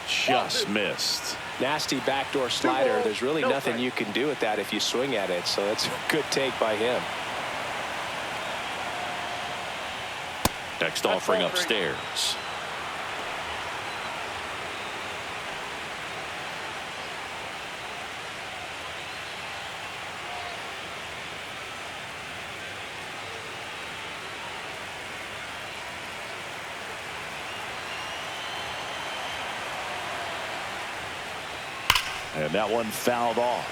Just missed. Nasty backdoor slider. There's really nothing you can do with that if you swing at it. So that's a good take by him. Next offering upstairs. And that one fouled off.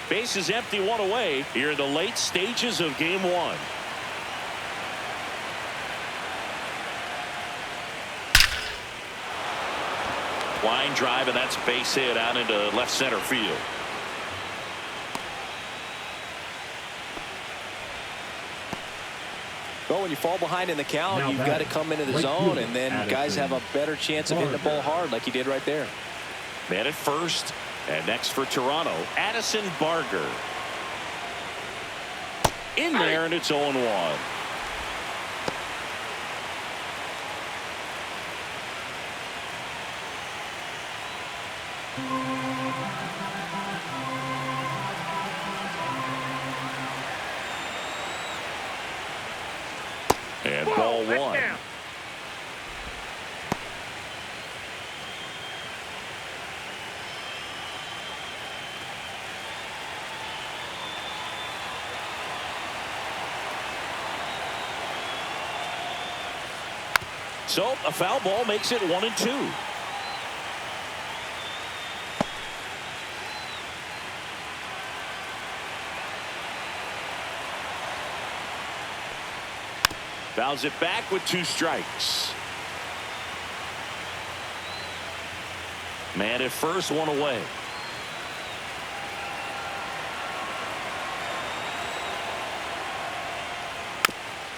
Base is empty, 1 away here in the late stages of game 1. Line drive, and that's base hit out into left center field. Well, when you fall behind in the count, you've got to come into the zone, and then guys have a better chance of hitting the ball hard like he did right there. Man at first, and next for Toronto, Addison Barger. In there, and it's 0-1. And And ball one. So a foul ball makes it 1-2. Fouls it back with 2 strikes. Man at first, 1 away.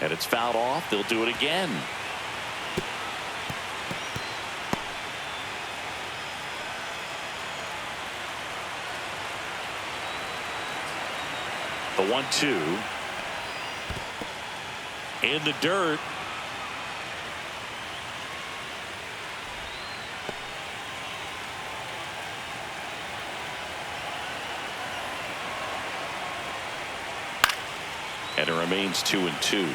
And it's fouled off. They'll do it again. The 1-2. In the dirt. And it remains 2-2.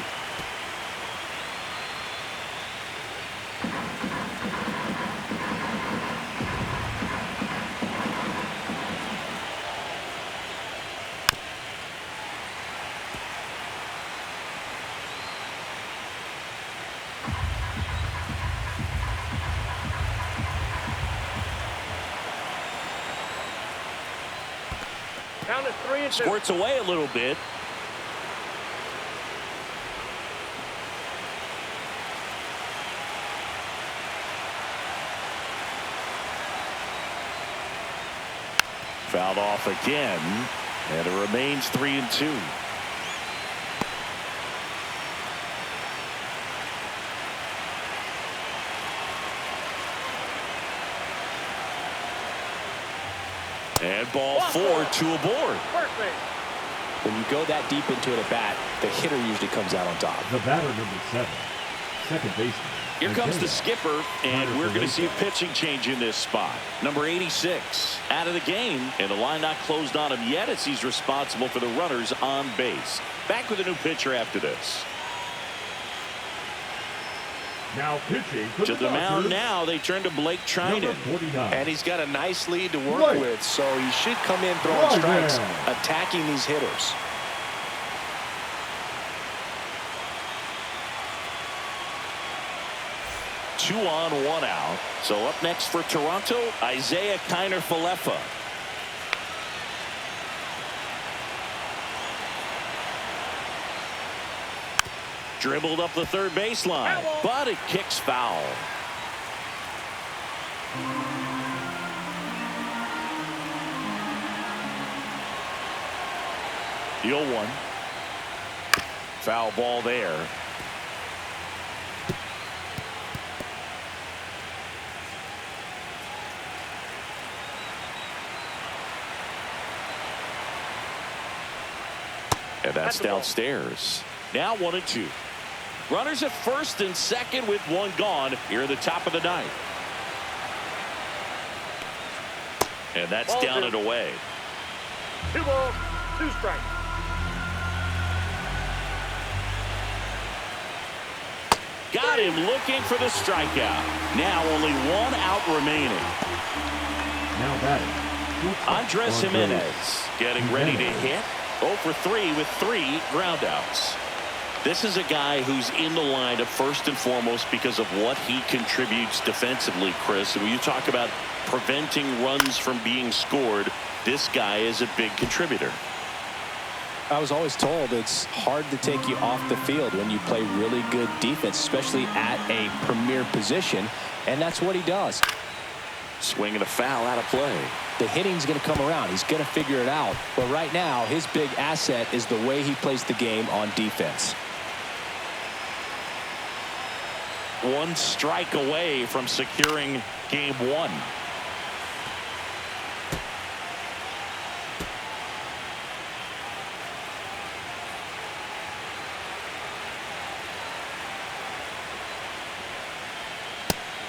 Count it 3-2. Squirts away a little bit. Fouled off again, and it remains 3-2. And ball 4, 2 aboard. First base. When you go that deep into an at-bat, the hitter usually comes out on top. The batter, number 7, second baseman. Here comes the Isaiah. skipper, and we're going to see a pitching change in this spot. Number 86 out of the game, and the line not closed on him yet as he's responsible for the runners on base. Back with a new pitcher after this. Now pitching for To the mound now, they turn to Blake number Trinan. 49. And he's got a nice lead to work Right. with, so he should come in throwing Right strikes, there. attacking these hitters. Two on, 1 out. So up next for Toronto, Isaiah Kiner-Falefa. Dribbled up the third baseline, but it kicks foul. The 0-1. Foul ball there. And that's downstairs. Now 1-2. Runners at first and second with 1 gone here at the top of the 9th. And that's down and away. 2 balls, 2 strikes. Got him looking for the strikeout. Now only 1 out remaining. Now batting. Andres Jimenez getting ready to hit. 0 for 3 with 3 groundouts. This is a guy who's in the lineup first and foremost because of what he contributes defensively, Chris. And when you talk about preventing runs from being scored, this guy is a big contributor. I was always told it's hard to take you off the field when you play really good defense, especially at a premier position, and that's what he does. Swinging a foul out of play. The hitting's going to come around. He's going to figure it out. But right now, his big asset is the way he plays the game on defense. 1 strike away from securing game 1.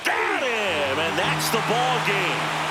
Got him, and that's the ball game.